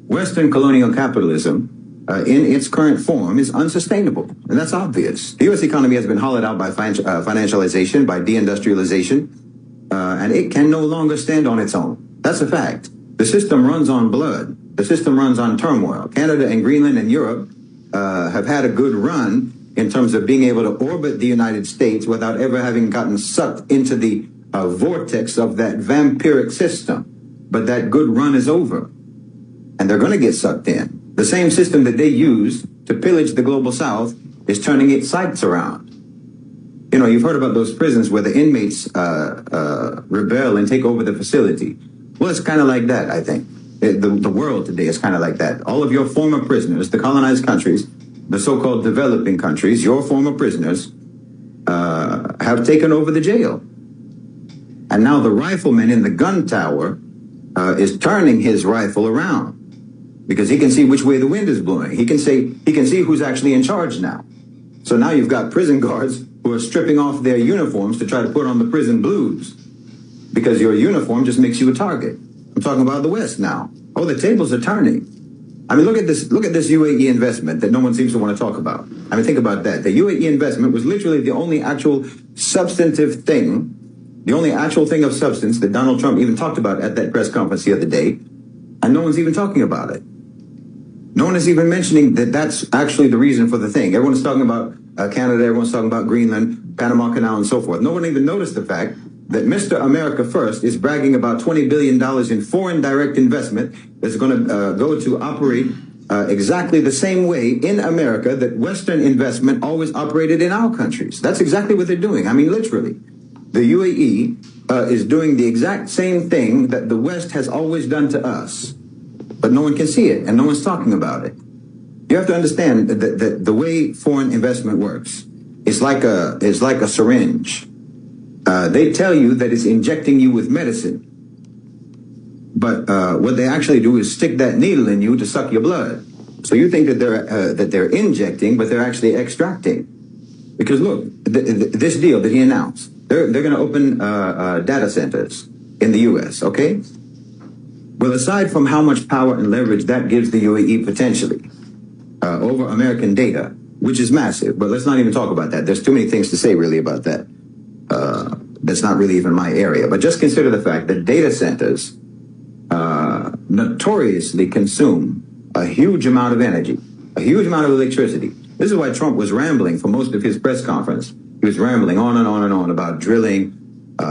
Western colonial capitalism, in its current form, is unsustainable, and that's obvious. The U.S. economy has been hollowed out by financialization, by deindustrialization, and it can no longer stand on its own. That's a fact. The system runs on blood. The system runs on turmoil. Canada and Greenland and Europe have had a good run in terms of being able to orbit the United States without ever having gotten sucked into the vortex of that vampiric system. But that good run is over, and they're going to get sucked in. The same system that they used to pillage the global South is turning its sights around. You've heard about those prisons where the inmates rebel and take over the facility. Well, it's kind of like that, I think. The world today is kind of like that. All of your former prisoners, the colonized countries, the so-called developing countries, your former prisoners, have taken over the jail. And now the rifleman in the gun tower is turning his rifle around because he can see which way the wind is blowing. He can see who's actually in charge now. So now you've got prison guards who are stripping off their uniforms to try to put on the prison blues because your uniform just makes you a target. I'm talking about the West now. Oh, the tables are turning. I mean, look at this UAE investment that no one seems to want to talk about. I mean, think about that. The UAE investment was literally the only actual substantive thing, the only actual thing of substance that Donald Trump even talked about at that press conference the other day, and no one's even talking about it. No one is even mentioning that that's actually the reason for the thing. Everyone's talking about Canada, everyone's talking about Greenland, Panama Canal, and so forth. No one even noticed the fact that Mr. America First is bragging about $20 billion in foreign direct investment that's going to go to operate exactly the same way in America that Western investment always operated in our countries. That's exactly what they're doing. I mean, literally. The UAE is doing the exact same thing that the West has always done to us. But no one can see it, and no one's talking about it. You have to understand that the way foreign investment works, it's like a syringe. They tell you that it's injecting you with medicine. But what they actually do is stick that needle in you to suck your blood. So you think that they're injecting, but they're actually extracting. Because look, this deal that he announced, they're going to open data centers in the U.S., okay? Well, aside from how much power and leverage that gives the UAE potentially over American data, which is massive, but let's not even talk about that. There's too many things to say really about that. That's not really even my area. But just consider the fact that data centers notoriously consume a huge amount of energy, a huge amount of electricity. This is why Trump was rambling for most of his press conference. He was rambling on and on and on about drilling,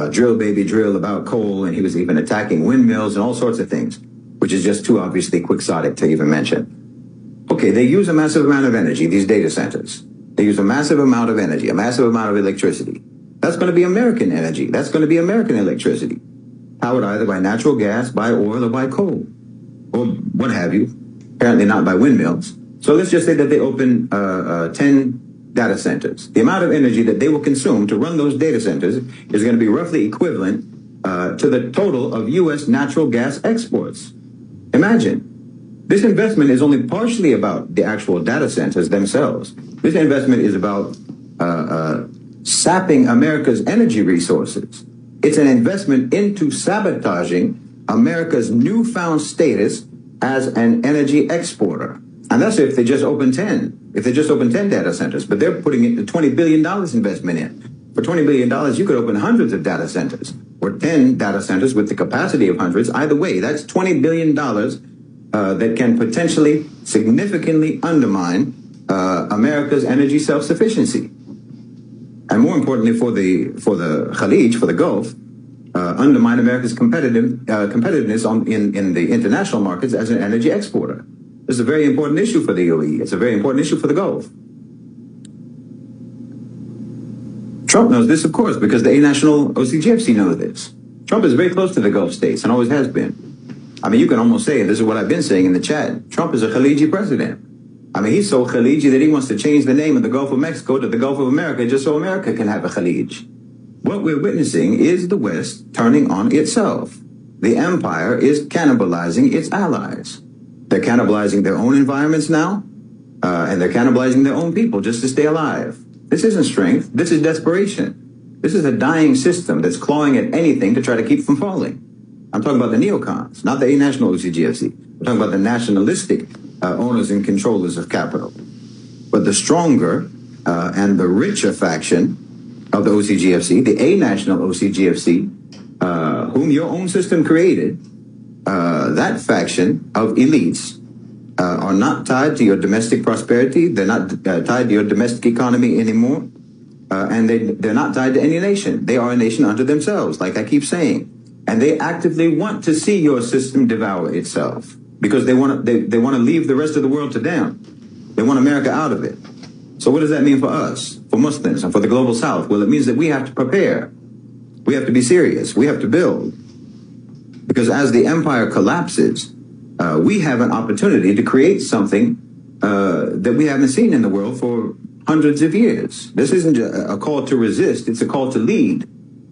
drill baby drill, about coal, and he was even attacking windmills and all sorts of things, which is just too obviously quixotic to even mention. Okay, they use a massive amount of energy, these data centers. They use a massive amount of energy, a massive amount of electricity. That's going to be American energy. That's going to be American electricity, powered either by natural gas, by oil, or by coal, or what have you. Apparently not by windmills. So let's just say that they open 10 data centers. The amount of energy that they will consume to run those data centers is going to be roughly equivalent to the total of U.S. natural gas exports. Imagine. This investment is only partially about the actual data centers themselves. This investment is about sapping America's energy resources. It's an investment into sabotaging America's newfound status as an energy exporter. And that's if they just open 10. If they just open 10 data centers. But they're putting in $20 billion investment in. For $20 billion, you could open hundreds of data centers. Or 10 data centers with the capacity of hundreds. Either way, that's $20 billion that can potentially significantly undermine America's energy self-sufficiency. And more importantly, for the Khalij, for the Gulf, undermine America's competitiveness in the international markets as an energy exporter. This is a very important issue for the UAE. It's a very important issue for the Gulf. Trump knows this, of course, because the national OCGFC knows this. Trump is very close to the Gulf states and always has been. I mean, you can almost say, and this is what I've been saying in the chat, Trump is a Khaliji president. I mean, he's so Khaliji that he wants to change the name of the Gulf of Mexico to the Gulf of America just so America can have a Khalij. What we're witnessing is the West turning on itself. The empire is cannibalizing its allies. They're cannibalizing their own environments now, and they're cannibalizing their own people just to stay alive. This isn't strength. This is desperation. This is a dying system that's clawing at anything to try to keep from falling. I'm talking about the neocons, not the national OCGFC. I'm talking about the nationalistic owners and controllers of capital. But the stronger and the richer faction of the OCGFC, the a-national OCGFC, whom your own system created, that faction of elites are not tied to your domestic prosperity. They're not tied to your domestic economy anymore. And they're not tied to any nation. They are a nation unto themselves, like I keep saying. And they actively want to see your system devour itself because they want to leave the rest of the world to them. They want America out of it. So what does that mean for us, for Muslims, and for the global South? Well, it means that we have to prepare. We have to be serious. We have to build. Because as the empire collapses, we have an opportunity to create something that we haven't seen in the world for hundreds of years. This isn't a call to resist. It's a call to lead,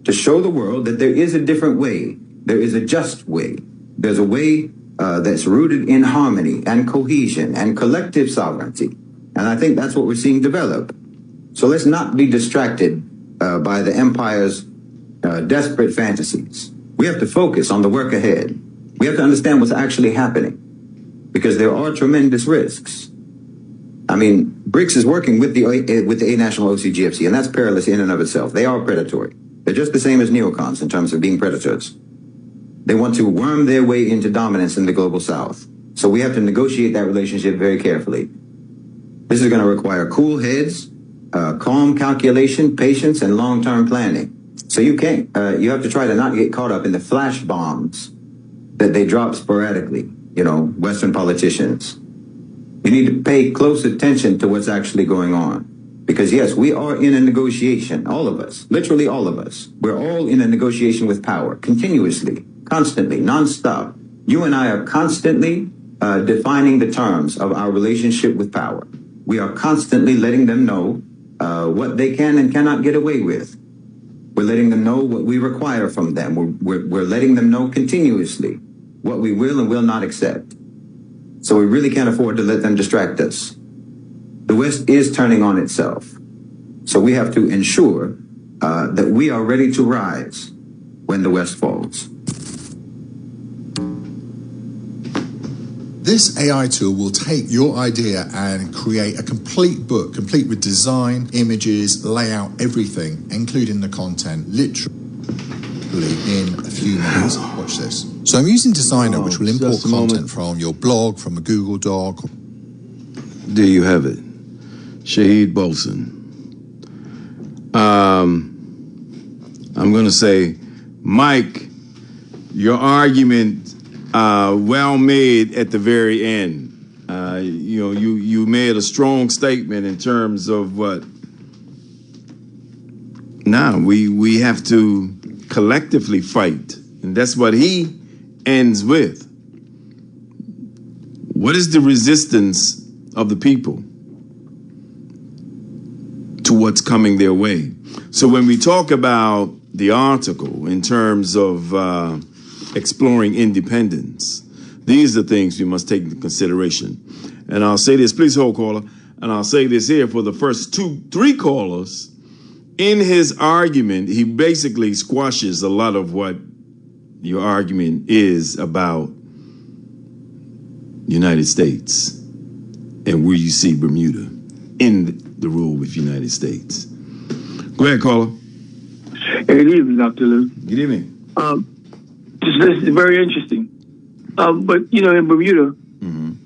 to show the world that there is a different way. There is a just way. There's a way that's rooted in harmony and cohesion and collective sovereignty. And I think that's what we're seeing develop. So let's not be distracted by the empire's desperate fantasies. We have to focus on the work ahead. We have to understand what's actually happening because there are tremendous risks. I mean, BRICS is working with the a-national OCGFC, and that's perilous in and of itself. They are predatory. They're just the same as neocons in terms of being predators. They want to worm their way into dominance in the global South. So we have to negotiate that relationship very carefully. This is going to require cool heads, calm calculation, patience, and long-term planning. So you have to try to not get caught up in the flash bombs that they drop sporadically, Western politicians. You need to pay close attention to what's actually going on. Because yes, we are in a negotiation, all of us, literally all of us. We're all in a negotiation with power, continuously, constantly, nonstop. You and I are constantly defining the terms of our relationship with power. We are constantly letting them know what they can and cannot get away with. We're letting them know what we require from them. We're letting them know continuously what we will and will not accept. So we really can't afford to let them distract us. The West is turning on itself. So we have to ensure that we are ready to rise when the West falls. This AI tool will take your idea and create a complete book, complete with design, images, layout, everything, including the content, literally in a few minutes. Watch this. So I'm using Designer, which will import content from your blog, from a Google Doc. There you have it. Shaheed Bolson. I'm going to say, Mike, your argument well made at the very end. You made a strong statement in terms of what. Now we have to collectively fight, and that's what he ends with. What is the resistance of the people to what's coming their way? So when we talk about the article in terms of exploring independence, these are things we must take into consideration. And I'll say this, please hold, caller, and I'll say this here for the first 2-3 callers. In his argument, he basically squashes a lot of what your argument is about United States and where you see Bermuda in the rule with United States. Go ahead, caller. Good evening, Dr. Lou. Good evening. This is very interesting. But, in Bermuda,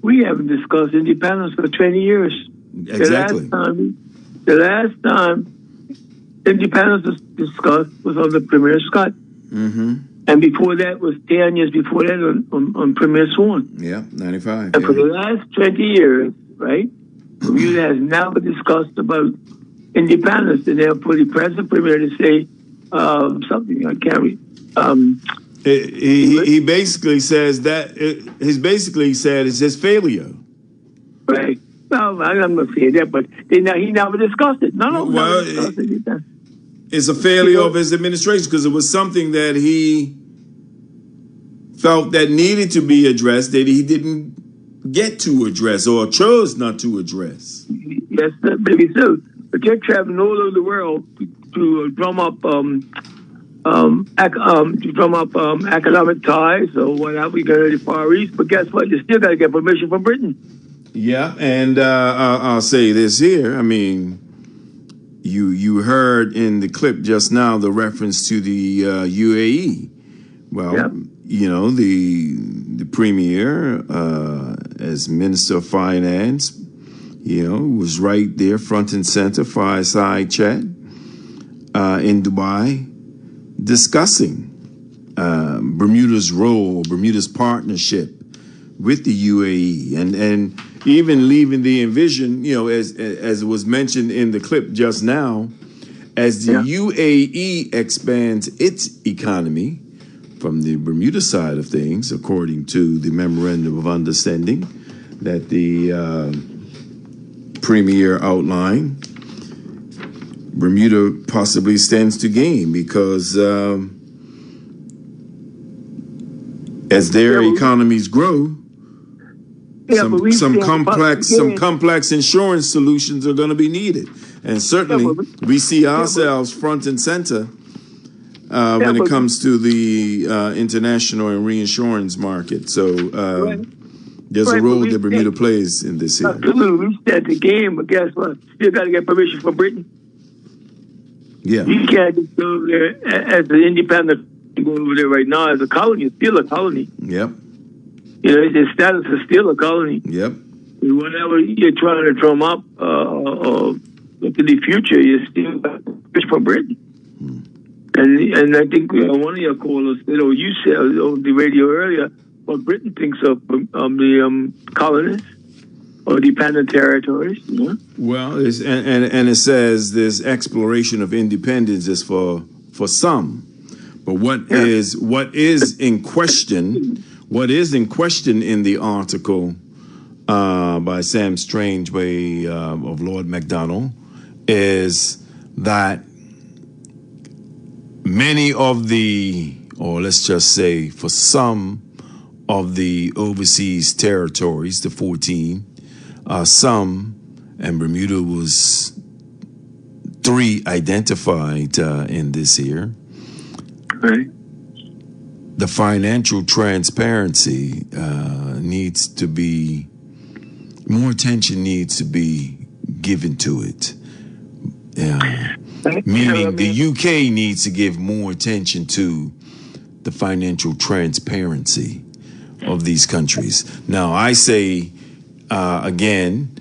we haven't discussed independence for 20 years. Exactly. The last time independence was discussed was under Premier Scott. And before that was 10 years before that on Premier Swan. Yeah, 95. And for the last 20 years, right, Bermuda has never discussed about independence. And therefore the present Premier to say something I can't read. He basically says that it's his failure. Right. No, I'm not saying that, but he never discussed it. Well, it's a failure of his administration because it was something that he felt that needed to be addressed that he didn't get to address or chose not to address. Yes, maybe so. But you're traveling all over the world to drum up economic ties or whatever. We go to the Far East, but guess what? You still got to get permission from Britain. Yeah, and I'll say this here. I mean, you heard in the clip just now the reference to the UAE. Well, the premier, as Minister of Finance, was right there front and center, fireside chat in Dubai, discussing Bermuda's role, Bermuda's partnership with the UAE, and even leaving the envision, as was mentioned in the clip just now, as the UAE expands its economy from the Bermuda side of things, according to the memorandum of understanding that the premier outlined, Bermuda possibly stands to gain because as their economies grow, some complex insurance solutions are going to be needed, and certainly we see ourselves front and center when it comes to the international and reinsurance market. So there's a role that Bermuda plays in this here. We stand the game, but guess what? Still got to get permission from Britain. Yeah, you can't just go there as an independent. Go over there right now as a colony. It's still a colony. Yep. Its status is still a colony. Yep. Whatever you're trying to drum up into the future, you're still fish from Britain. And I think one of your callers, you said on the radio earlier, what Britain thinks of the colonists or dependent territories. Well, and it says this exploration of independence is for some, but what is in question? What is in question in the article by Sam Strangeway of Lord MacDonald is that many of the, or let's just say for some of the overseas territories, the 14. Some, and Bermuda was 3 identified in this year. Right. The financial transparency needs to be, more attention needs to be given to it. Meaning the UK needs to give more attention to the financial transparency of these countries. Now, I say, again,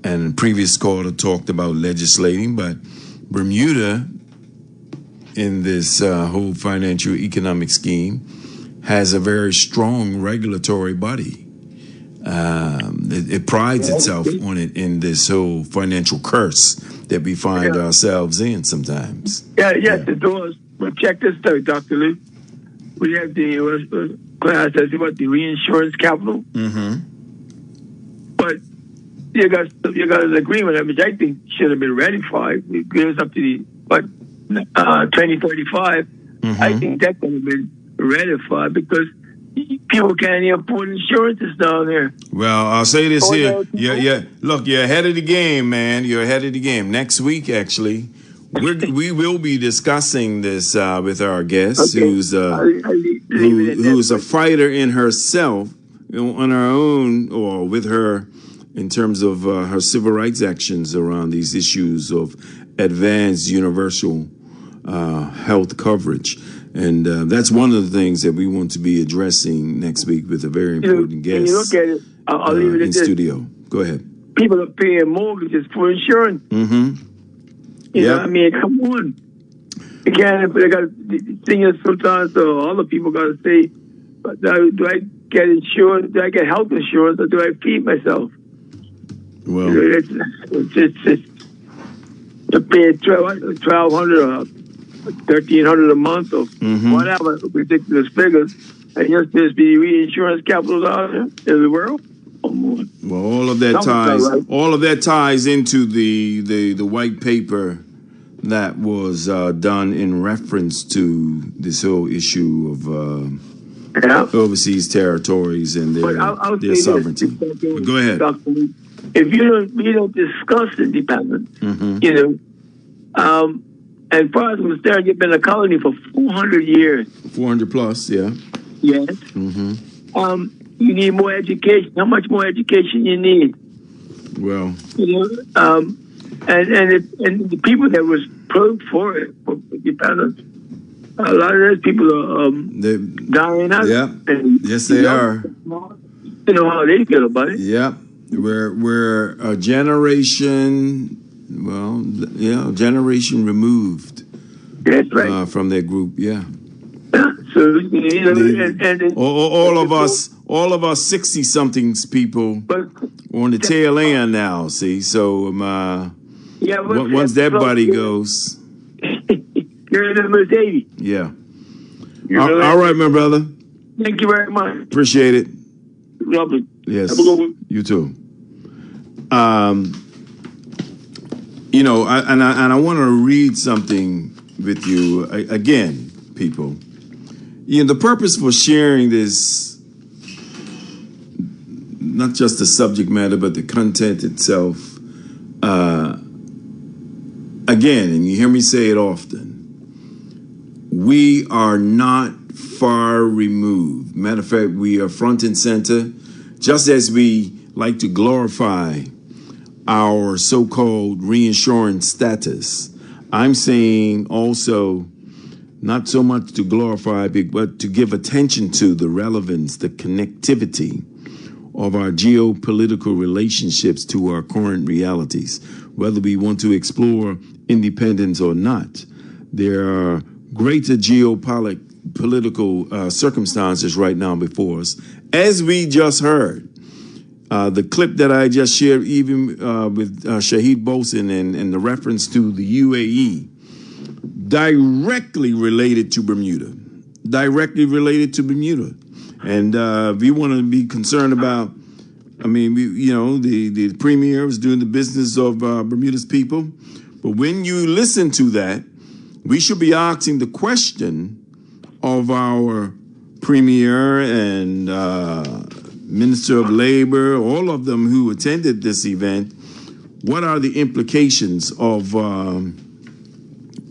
and previous caller talked about legislating, but Bermuda, in this whole financial economic scheme, has a very strong regulatory body. It prides itself on it in this whole financial curse that we find ourselves in sometimes. Yes, it does. But check this out, Dr. Lee. We have the class that's about the reinsurance capital. Mm-hmm. But you got an agreement which I think should have been ratified. It goes up to the 2035. Mm-hmm. I think that could have been ratified because people can't even afford insurances down there. Well, I'll say this here. Yeah. Look, you're ahead of the game, man. You're ahead of the game. Next week, actually, we will be discussing this with our guest, who's a fighter in herself, on her own, or with her, in terms of her civil rights actions around these issues of advanced universal health coverage. And that's one of the things that we want to be addressing next week with a very important guest. When you look at it, I'll leave it at in this. studio. Go ahead. People are paying mortgages for insurance. Mm-hmm. You know what I mean? Come on. They got seniors sometimes, or other people got to say, do I get insurance? Do I get health insurance, or do I feed myself? Well, it's you're paying $1,200 or $1,300 a month or whatever ridiculous figures, and you're supposed to be reinsurance capitals out there in the world. Well, all of that ties into the white paper that was done in reference to this whole issue of overseas territories and their sovereignty. But go ahead. If we don't discuss independence, you know, as far as I'm concerned, you've been a colony for 400 years. 400 plus, yeah. Yes. You need more education. How much more education you need? Well, you know, and the people that was pro for it, for independence, a lot of those people are dying out. Yeah. Yes, they are. You know how they feel about it. Yeah. We're a generation. Well, yeah, generation removed. That's right. From that group, yeah. So you know, all of us 60-somethings people on the tail end now. See, so once that body goes, you're in the 80. Yeah. All right, my brother. Thank you very much. Appreciate it. Lovely. Yes. Have a good one. You too. You know, I want to read something with you again, people. You know, the purpose for sharing this, not just the subject matter, but the content itself. Again, and you hear me say it often, we are not far removed. Matter of fact, we are front and center, just as we like to glorify our so-called reinsurance status. I'm saying also not so much to glorify, but to give attention to the relevance, the connectivity of our geopolitical relationships to our current realities. Whether we want to explore independence or not, there are greater geopolitical circumstances right now before us, as we just heard. The clip that I just shared, even with Shahid Bolson and the reference to the UAE, directly related to Bermuda. And we want to be concerned about, I mean, the premier was doing the business of Bermuda's people. But when you listen to that, we should be asking the question of our Premier and Minister of Labor, all of them who attended this event, what are the implications of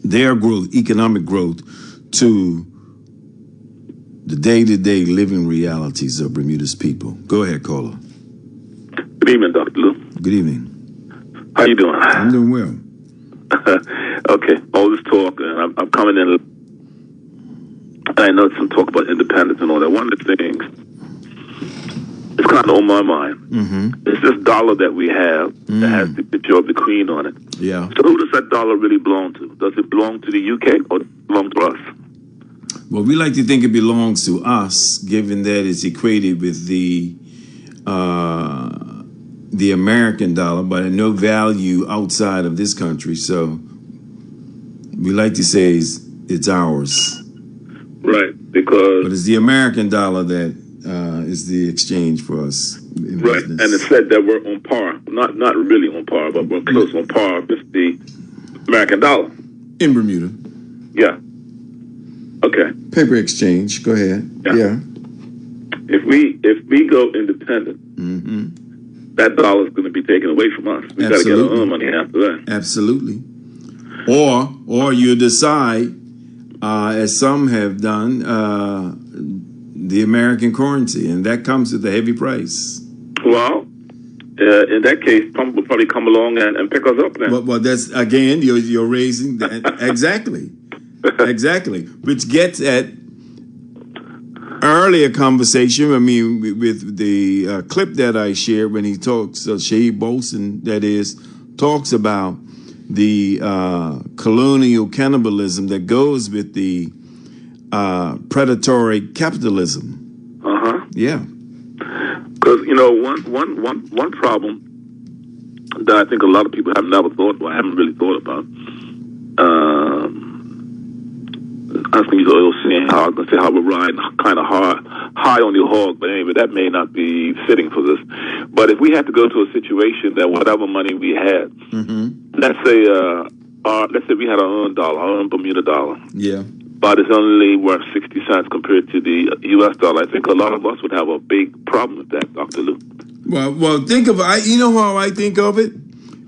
their growth, economic growth, to the day-to-day living realities of Bermuda's people? Go ahead, caller. Good evening, Dr. Lou. Good evening. How you doing? I'm doing well. Okay, all this talk, and I'm coming in. I know some talk about independence and all that. One of the things it's kind of on my mind. It's this dollar that we have that has the picture of the Queen on it. Yeah. So who does that dollar really belong to? Does it belong to the UK or does it belong to us? Well, we like to think it belongs to us, given that it's equated with the American dollar, but at no value outside of this country. So we like to say it's ours. Right, because... But it's the American dollar that is the exchange for us. Right, and it said that we're on par. Not really on par, but we're close on par with the American dollar. In Bermuda. Yeah. Okay. Paper exchange. Go ahead. Yeah. If we go independent, that dollar is going to be taken away from us. We got to get our own money after that. Absolutely. Or you decide, as some have done, the American currency, and that comes with a heavy price. Well, in that case, Trump will probably come along and pick us up then. Well, that's again, you're raising that exactly. Exactly, which gets at earlier conversation. I mean, with the clip that I shared when he talks, Shaheed Bolson, that is, talks about the colonial cannibalism that goes with the predatory capitalism. Yeah, because one problem that I think a lot of people have never thought about, haven't really thought about. I think you're seeing how we're riding kind of high on the hog, but anyway, that may not be fitting for this. But if we had to go to a situation that whatever money we had, let's say we had our own dollar, our own Bermuda dollar, but it's only worth 60 cents compared to the U.S. dollar, I think a lot of us would have a big problem with that, Dr. Lou. Well, think of it. You know how I think of it?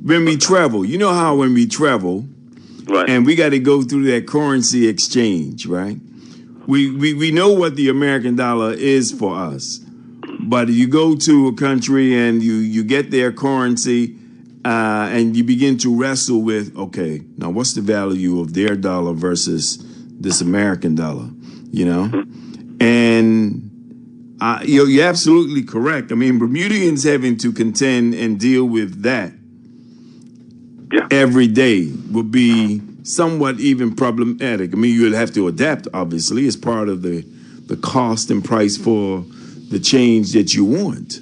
When we travel, you know how when we travel, right, and we got to go through that currency exchange, right? We know what the American dollar is for us, but you go to a country and you get their currency, and you begin to wrestle with, okay, now what's the value of their dollar versus this American dollar, you know? And you're absolutely correct. I mean, Bermudians having to contend and deal with that every day would be somewhat even problematic. I mean, you'd have to adapt, obviously, as part of the cost and price for the change that you want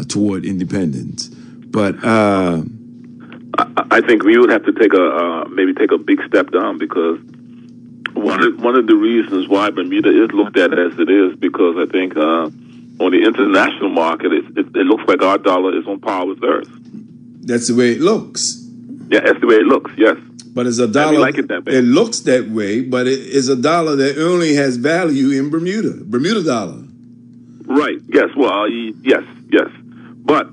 toward independence. But I think we would have to maybe take a big step down, because one of the reasons why Bermuda is looked at as it is, because I think on the international market, it looks like our dollar is on par with theirs. That's the way it looks. Yeah, that's the way it looks, yes. But it's a dollar. Like it that way. It looks that way, but it is a dollar that only has value in Bermuda. Bermuda dollar. Right. Yes. Well, yes. But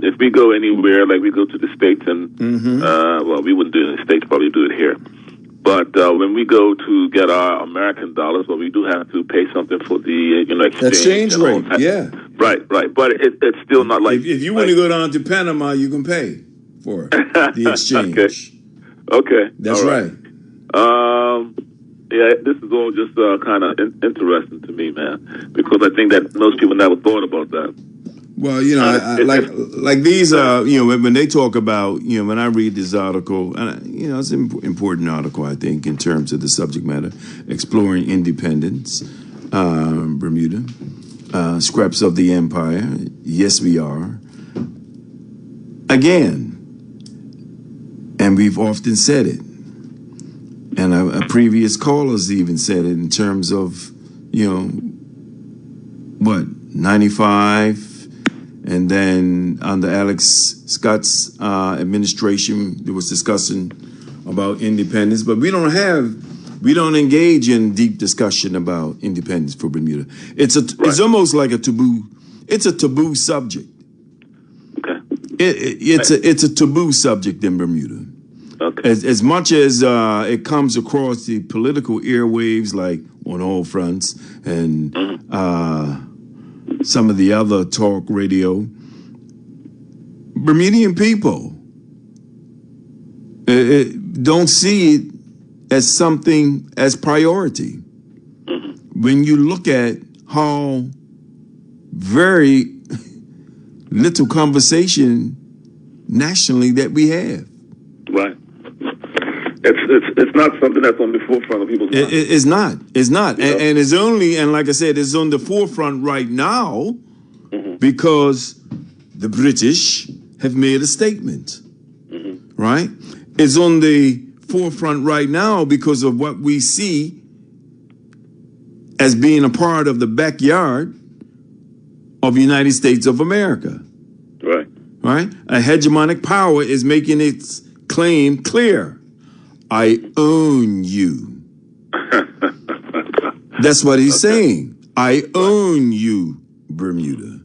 if we go anywhere, like we go to the States, and well, we wouldn't do it in the States, probably do it here. But when we go to get our American dollars, well, we do have to pay something for the exchange rate. Yeah. Right. But it's still not like if you want to go down to Panama, you can pay for the exchange. Okay. That's right. Yeah, this is all just kind of interesting to me, man, because I think that most people never thought about that. Well, like these, when they talk about, when I read this article, it's an important article, I think, in terms of the subject matter, exploring independence, Bermuda, scraps of the empire. Yes, we are. Again, and we've often said it, and a previous callers even said it in terms of, 95, and then under Alex Scott's administration, there was discussion about independence, but we don't have We don't engage in deep discussion about independence for Bermuda. It's almost like a taboo. It's a taboo subject. Okay. It's a taboo subject in Bermuda. Okay. As much as it comes across the political airwaves, like on all fronts, and some of the other talk radio, Bermudian people don't see it as something as priority. When you look at how very little conversation nationally that we have. Right. It's not something that's on the forefront of people's minds. It's not. It's not. And it's only, and like I said, it's on the forefront right now because the British have made a statement. Right? It's on the forefront right now because of what we see as being a part of the backyard of the United States of America. Right. Right? A hegemonic power is making its claim clear. I own you. That's what he's saying. I own you, Bermuda.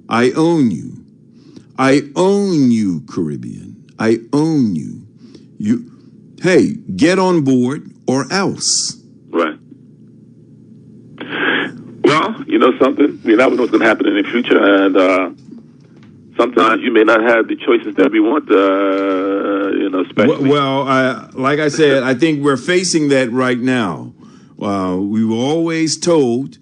I own you. I own you, Caribbean. I own you. Hey, get on board or else. Right. Well, you know something? We never know what's going to happen in the future, and sometimes you may not have the choices that we want, especially. Well, like I said, I think we're facing that right now. We were always told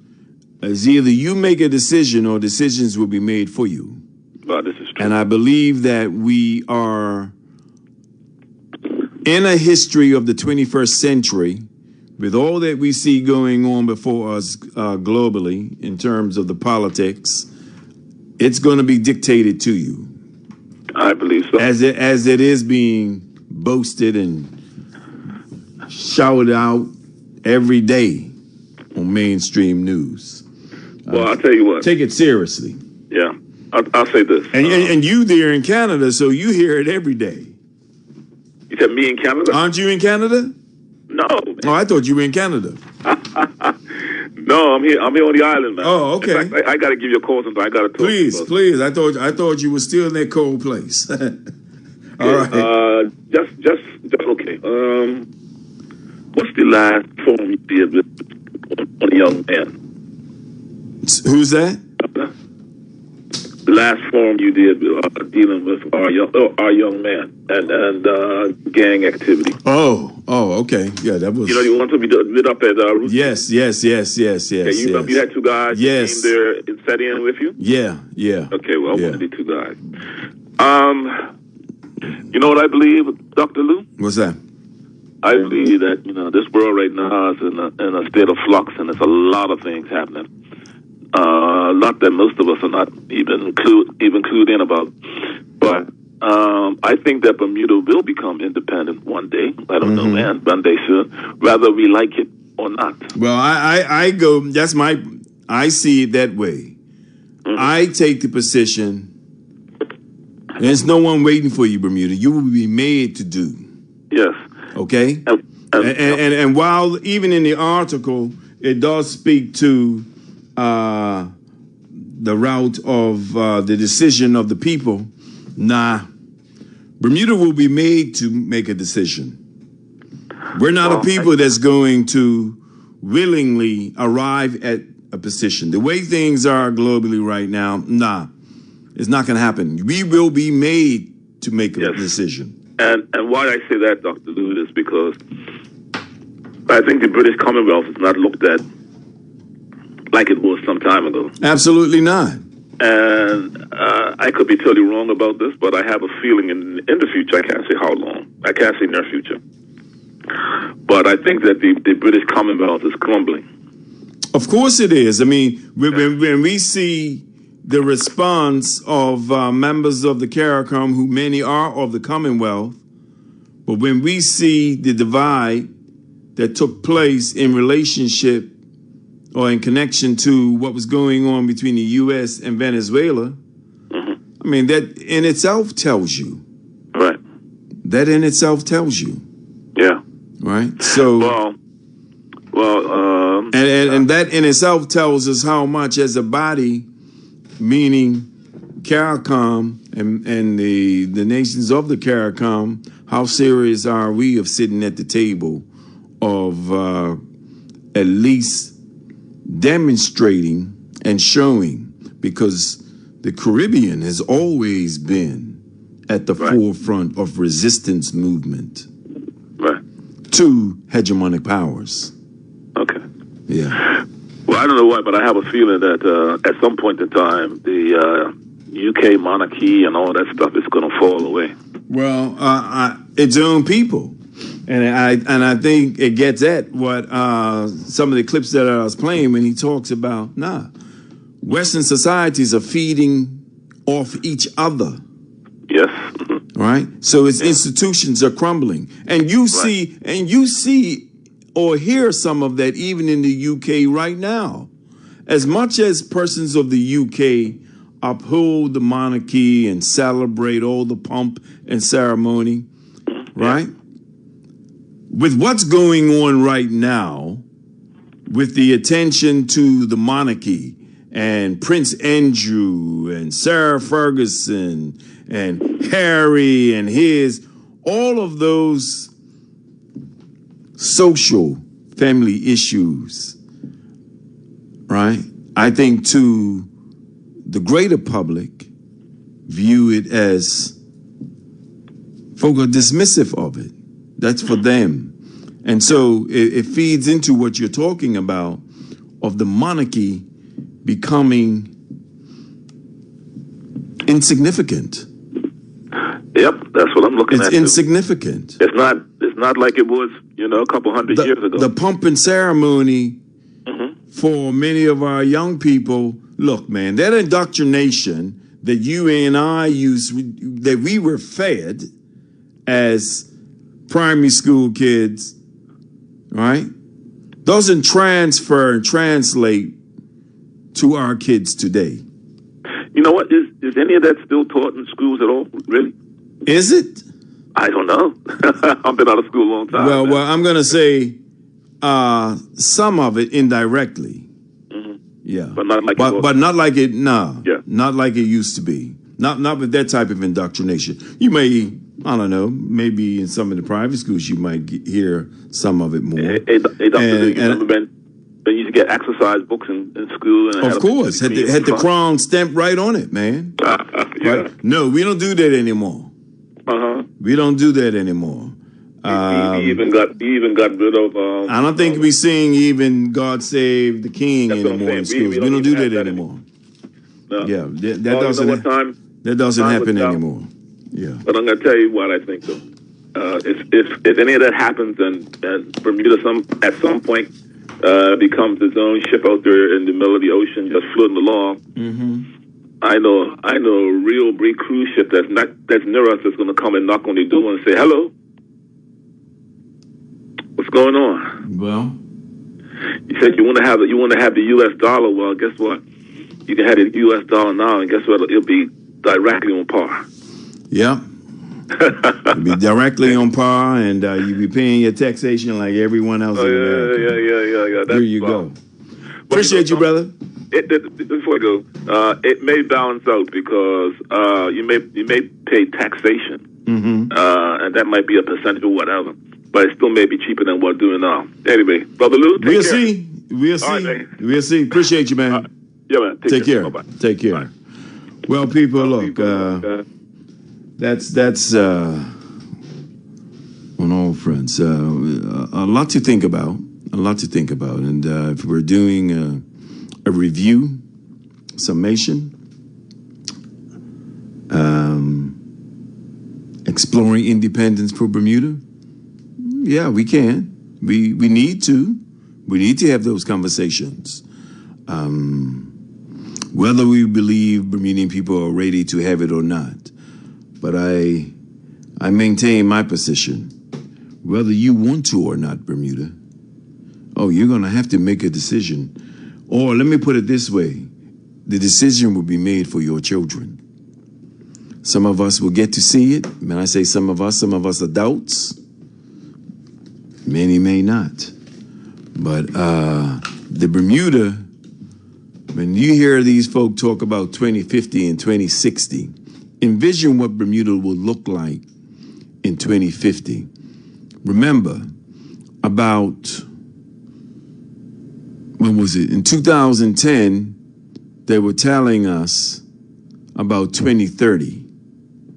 it's either you make a decision or decisions will be made for you. Well, this is true. And I believe that we are in a history of the 21st century with all that we see going on before us globally in terms of the politics. It's going to be dictated to you. I believe so. As it is being boasted and shouted out every day on mainstream news. Well, I'll tell you what. Take it seriously. Yeah, I'll say this. And you there in Canada, so you hear it every day. You said me in Canada? Aren't you in Canada? No. Oh, I thought you were in Canada. No, I'm here on the island, man. Oh, okay. In fact, I got to give you a call sometime. I got to talk. Please. I thought you were still in that cold place. All right. Just okay. What's the last forum you did with a young man? Who's that? The last forum you did dealing with our young man and gang activity. Oh, okay. Yeah, that was. You know, you want to be up at Roots? Yes. Okay, you had two guys. Yes. Came there and sat in with you. Yeah. Okay, well, one of the two guys. You know what I believe, Dr. Lou? What's that? I believe that this world right now is in a state of flux, and there's a lot of things happening. A lot that most of us are not even clued in about. But I think that Bermuda will become independent one day. I don't know, man. One day soon, whether we like it or not. Well, I see it that way. I take the position. There's no one waiting for you, Bermuda. You will be made to do. Yes. Okay? And while even in the article, it does speak to the route of the decision of the people, Bermuda will be made to make a decision. We're not a people that's going to willingly arrive at a position. The way things are globally right now, it's not going to happen. We will be made to make a decision. And why I say that, Dr. Lou, is because I think the British Commonwealth is not looked at like it was some time ago. Absolutely not. And I could be totally wrong about this, but I have a feeling in the future, I can't say how long, I can't say near future. But I think that the British Commonwealth is crumbling. Of course it is. I mean, when we see the response of members of the CARICOM, who many are of the Commonwealth, but when we see the divide that took place in relationship or in connection to what was going on between the U.S. and Venezuela, I mean, that in itself tells you. Right. That in itself tells you. Yeah. Right? So. Well, And that in itself tells us how much as a body, meaning CARICOM and the nations of the CARICOM, how serious are we of sitting at the table of at least demonstrating and showing, because the Caribbean has always been at the forefront of resistance movement to hegemonic powers. Okay. Yeah. Well, I don't know why, but I have a feeling that at some point in time, the UK monarchy and all that stuff is going to fall away. Well, its own people. And I think it gets at what some of the clips that I was playing when he talks about, Western societies are feeding off each other. Yes. Right? So its institutions are crumbling. And you see or hear some of that even in the UK right now. As much as persons of the UK uphold the monarchy and celebrate all the pomp and ceremony, right? With what's going on right now, with the attention to the monarchy and Prince Andrew and Sarah Ferguson and Harry and all of those social family issues, right? I think to the greater public view it as folk are dismissive of it. That's for them. And so it feeds into what you're talking about of the monarchy becoming insignificant. Yep, that's what I'm looking at. It's insignificant. It's not like it was, a couple hundred years ago. The pomp and ceremony for many of our young people, look, man, that indoctrination that you and I that we were fed as primary school kids, right? Doesn't transfer and translate to our kids today. You know what? Is any of that still taught in schools at all? Really? Is it? I don't know. I've been out of school a long time. Well, I'm going to say some of it indirectly. Yeah. But not like not like it. No. Yeah. Not like it used to be. Not with that type of indoctrination. You may, I don't know, maybe in some of the private schools you might hear some of it more. They used to get exercise books in school. And of course. Had the crown stamped right on it, man. Yeah. Right? No, we don't do that anymore. We don't do that anymore. He even got rid of. I don't think we sing even "God Save the King" anymore in schools. We don't do that anymore. No. Yeah, that doesn't. That doesn't happen anymore. Yeah. But I'm going to tell you what I think, though. If any of that happens, and Bermuda at some point becomes its own ship out there in the middle of the ocean, just floating along. I know a real big cruise ship that's near us that's going to come and knock on the door and say, "Hello, what's going on?" Well, you said you want to have the U.S. dollar. Well, guess what? You can have the U.S. dollar now, and guess what? It'll be directly on par. Yeah. It'll be directly on par, and you'll be paying your taxation like everyone else in America. Yeah. There you go. Appreciate you, brother. Before I go, it may balance out because you may pay taxation, and that might be a percentage or whatever, but it still may be cheaper than what we're doing now. Anyway, Brother Lou, we'll see. We'll see. Appreciate you, man. Yeah, man. Take care. Bye-bye. Take care. Bye. Well, people, look, that's on all fronts. A lot to think about. And if we're doing a review, summation, exploring independence for Bermuda, yeah, we can. We need to. We need to have those conversations. Whether we believe Bermudian people are ready to have it or not. But I maintain my position. Whether you want to or not, Bermuda, you're going to have to make a decision. Or let me put it this way. The decision will be made for your children. Some of us will get to see it. When I say some of us adults. Many may not. But the Bermuda, when you hear these folk talk about 2050 and 2060, envision what Bermuda will look like in 2050. Remember, about, when was it? In 2010, they were telling us about 2030.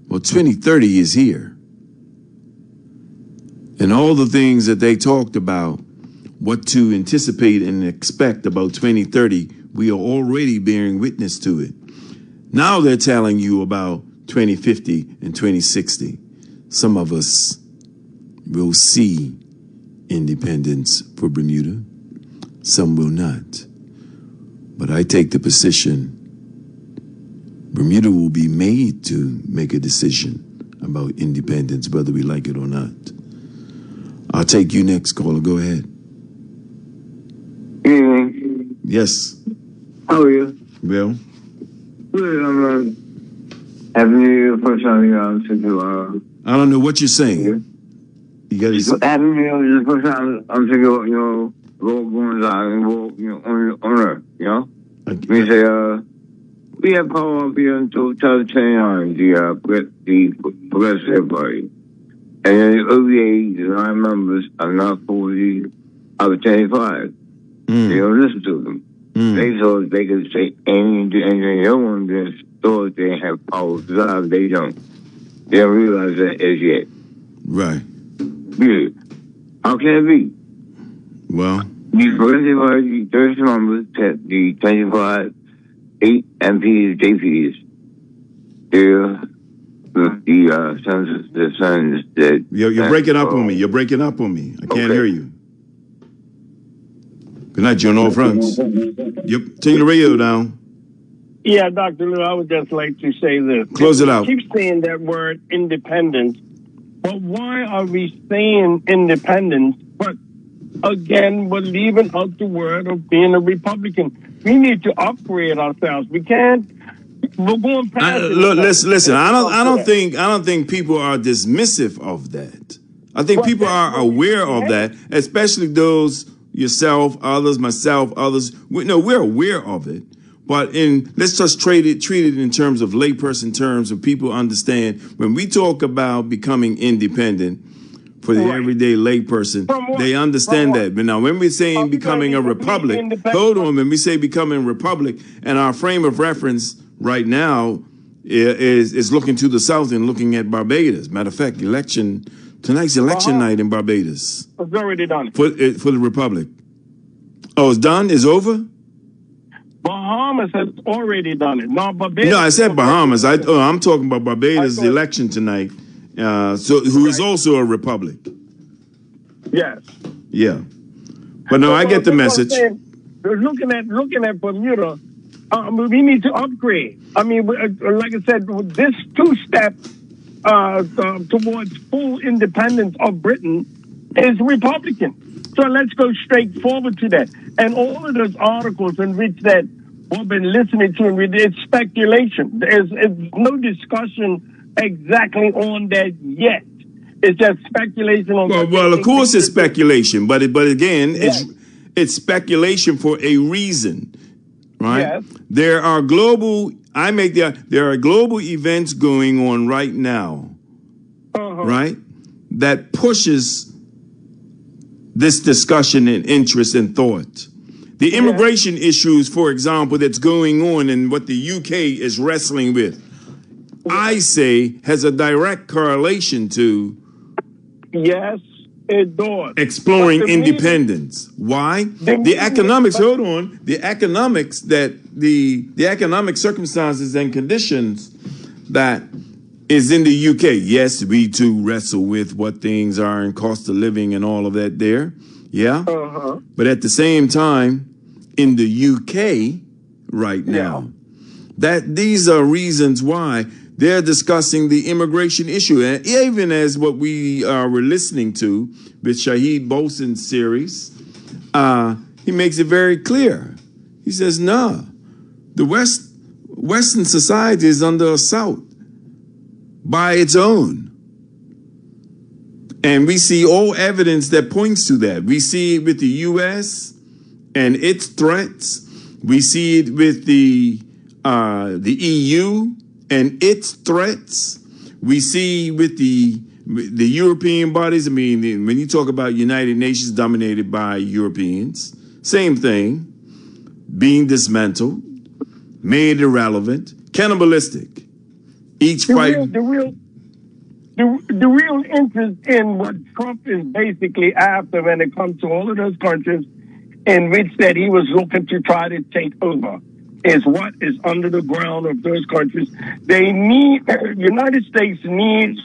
Well, 2030 is here. And all the things that they talked about, what to anticipate and expect about 2030, we are already bearing witness to it. Now they're telling you about 2050 and 2060. Some of us will see independence for Bermuda. Some will not. But I take the position Bermuda will be made to make a decision about independence, whether we like it or not. I'll take you next, caller. Go ahead. Evening. Yes. How are you? Well? Good. I'm having you for something to I don't know what you're saying. You got to. Having you the first time I'm thinking about, road going on and road, on Earth, We say, we have power up here until 2029, the Progressive Party. And then the OVA, the 9 members are not 40 out of 25. They don't listen to them. They thought they could say anything to anything. No one just thought they have power. They don't. They don't realize that as yet. Right. Yeah. How can it be? Well, the Progressive Party, 30 members, the 25, 8 MPs, JPs, they're the sons that... You're breaking up on me. You're breaking up on me. I can't hear you. Good night, John. All friends. Yep. Turn the radio down. Yeah, Dr. Lou, I would just like to say this. Close it out. Keep saying that word independence, but why are we saying independence, but again, we're leaving out the word of being a Republican? We need to upgrade ourselves. We can't. We're going past. Look, listen. I don't think people are dismissive of that. I think people are aware of that, especially those yourself, others, myself, others. We're aware of it. But let's just treat it in terms of layperson terms, so people understand when we talk about becoming independent. For the everyday layperson, they understand that. But now, when we're saying becoming a republic, hold on. When we say becoming a republic, and our frame of reference right now is looking to the south and looking at Barbados. Matter of fact, tonight's election night in Barbados. It's already done. For the republic. Oh, it's done? It's over? Bahamas has already done it. No, Barbados. No, I said Bahamas. I'm talking about Barbados' election tonight. Who is also a republic. Yes. Yeah. But no, I get the message. Looking at Bermuda, we need to upgrade. I mean, like I said, this 2-step towards full independence of Britain is Republican. So let's go straight forward to that. And all of those articles in which that we've been listening to, it's speculation. There's no discussion exactly on that yet. It's just speculation on. Well, of course it's speculation, but again, it's speculation for a reason, right? Yes. There are global events going on right now, right? That pushes this discussion and interest and thought. The immigration issues, for example, that's going on and what the UK is wrestling with, I say has a direct correlation to it does. Exploring independence. Why? The economics, hold on. The economics the economic circumstances and conditions that is in the UK. Yes, we too wrestle with what things are and cost of living and all of that there. Yeah. But at the same time, in the UK right now, that these are reasons why they're discussing the immigration issue. And even as what we were listening to with Shahid Bolson's series, he makes it very clear. He says, no, the Western society is under assault by its own. And we see all evidence that points to that. We see it with the U.S. and its threats. We see it with the EU and its threats. We see with the European bodies. I mean, when you talk about United Nations dominated by Europeans, same thing, being dismantled, made irrelevant, cannibalistic. Each fight. The real interest in what Trump is basically after when it comes to all of those countries in which that he was looking to try to take over is what is under the ground of those countries. They need, United States needs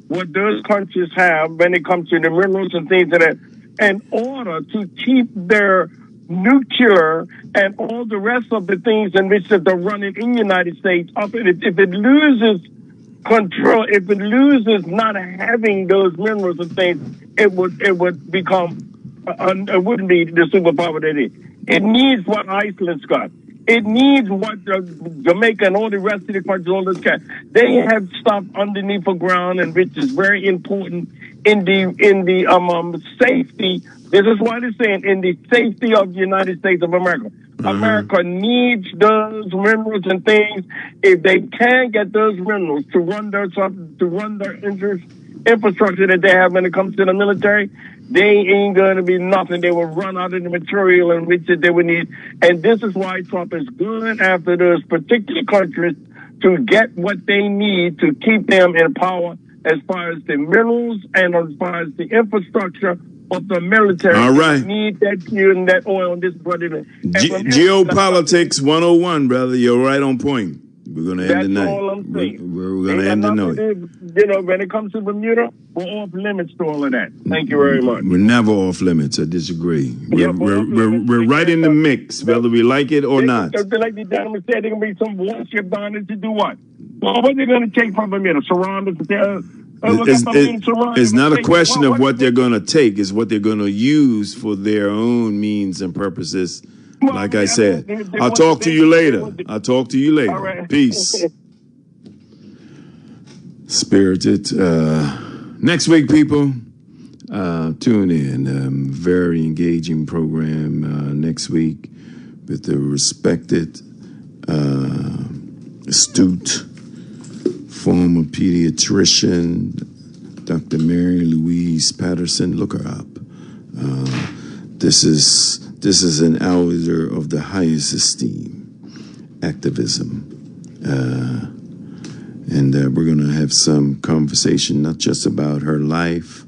what those countries have when it comes to the minerals and things like that in order to keep their nuclear and all the rest of the things in which that they're running in the United States up. If it loses control, if it loses not having those minerals and things, it would become it wouldn't be the superpower that it is. It needs what Iceland's got. It needs what Jamaica and all the rest of the countries, all this kind. They have stuff underneath the ground, and which is very important in the safety. This is what it's saying, in the safety of the United States of America. America needs those minerals and things. If they can't get those minerals to run their infrastructure that they have when it comes to the military, they ain't going to be nothing. They will run out of the material in which they would need. And this is why Trump is going after those particular countries to get what they need to keep them in power as far as the minerals and as far as the infrastructure of the military. All right. They need that fuel and that oil and this brother. Geopolitics 101, brother. You're right on point. We're going to end the night. That's all I'm saying. We're going to end the night. You know, when it comes to Bermuda, we're off limits to all of that. Thank you very much. We're never off limits. I disagree. We're right in the mix, whether we like it or not. Like the gentleman said, they're going to be some warship down there to do what? Well, what are they going to take from Bermuda? Surround us? It's not a question of what they're going to take. It's what they're going to use for their own means and purposes. Like I said, I'll talk to you later. All right. Peace. Spirited. Next week, people, tune in. Very engaging program next week with the respected, astute, former pediatrician, Dr. Mary Louise Patterson. Look her up. This is an elder of the highest esteem, activism. And we're going to have some conversation, not just about her life,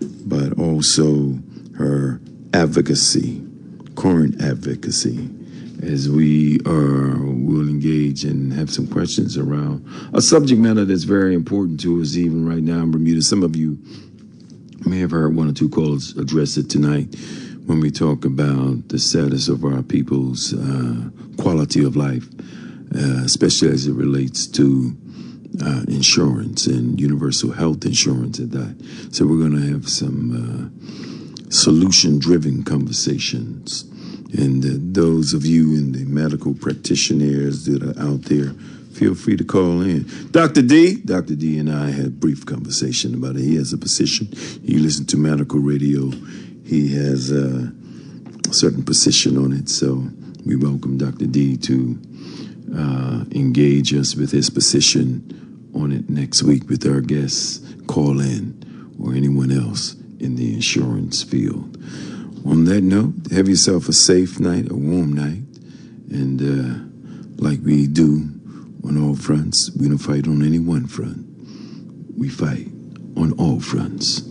but also her advocacy, current advocacy, as we'll engage and have some questions around a subject matter that's very important to us even right now in Bermuda. Some of you may have heard one or two callers address it tonight when we talk about the status of our people's quality of life, especially as it relates to insurance and universal health insurance and that. So we're going to have some solution-driven conversations. And those of you in the medical practitioners that are out there, feel free to call in. Dr. D and I had a brief conversation about it. He has a position. He listens to medical radio. He has a certain position on it. So we welcome Dr. D to engage us with his position on it next week with our guests. Call in, or anyone else in the insurance field. On that note, have yourself a safe night, a warm night. And like we do on all fronts, we don't fight on any one front. We fight on all fronts.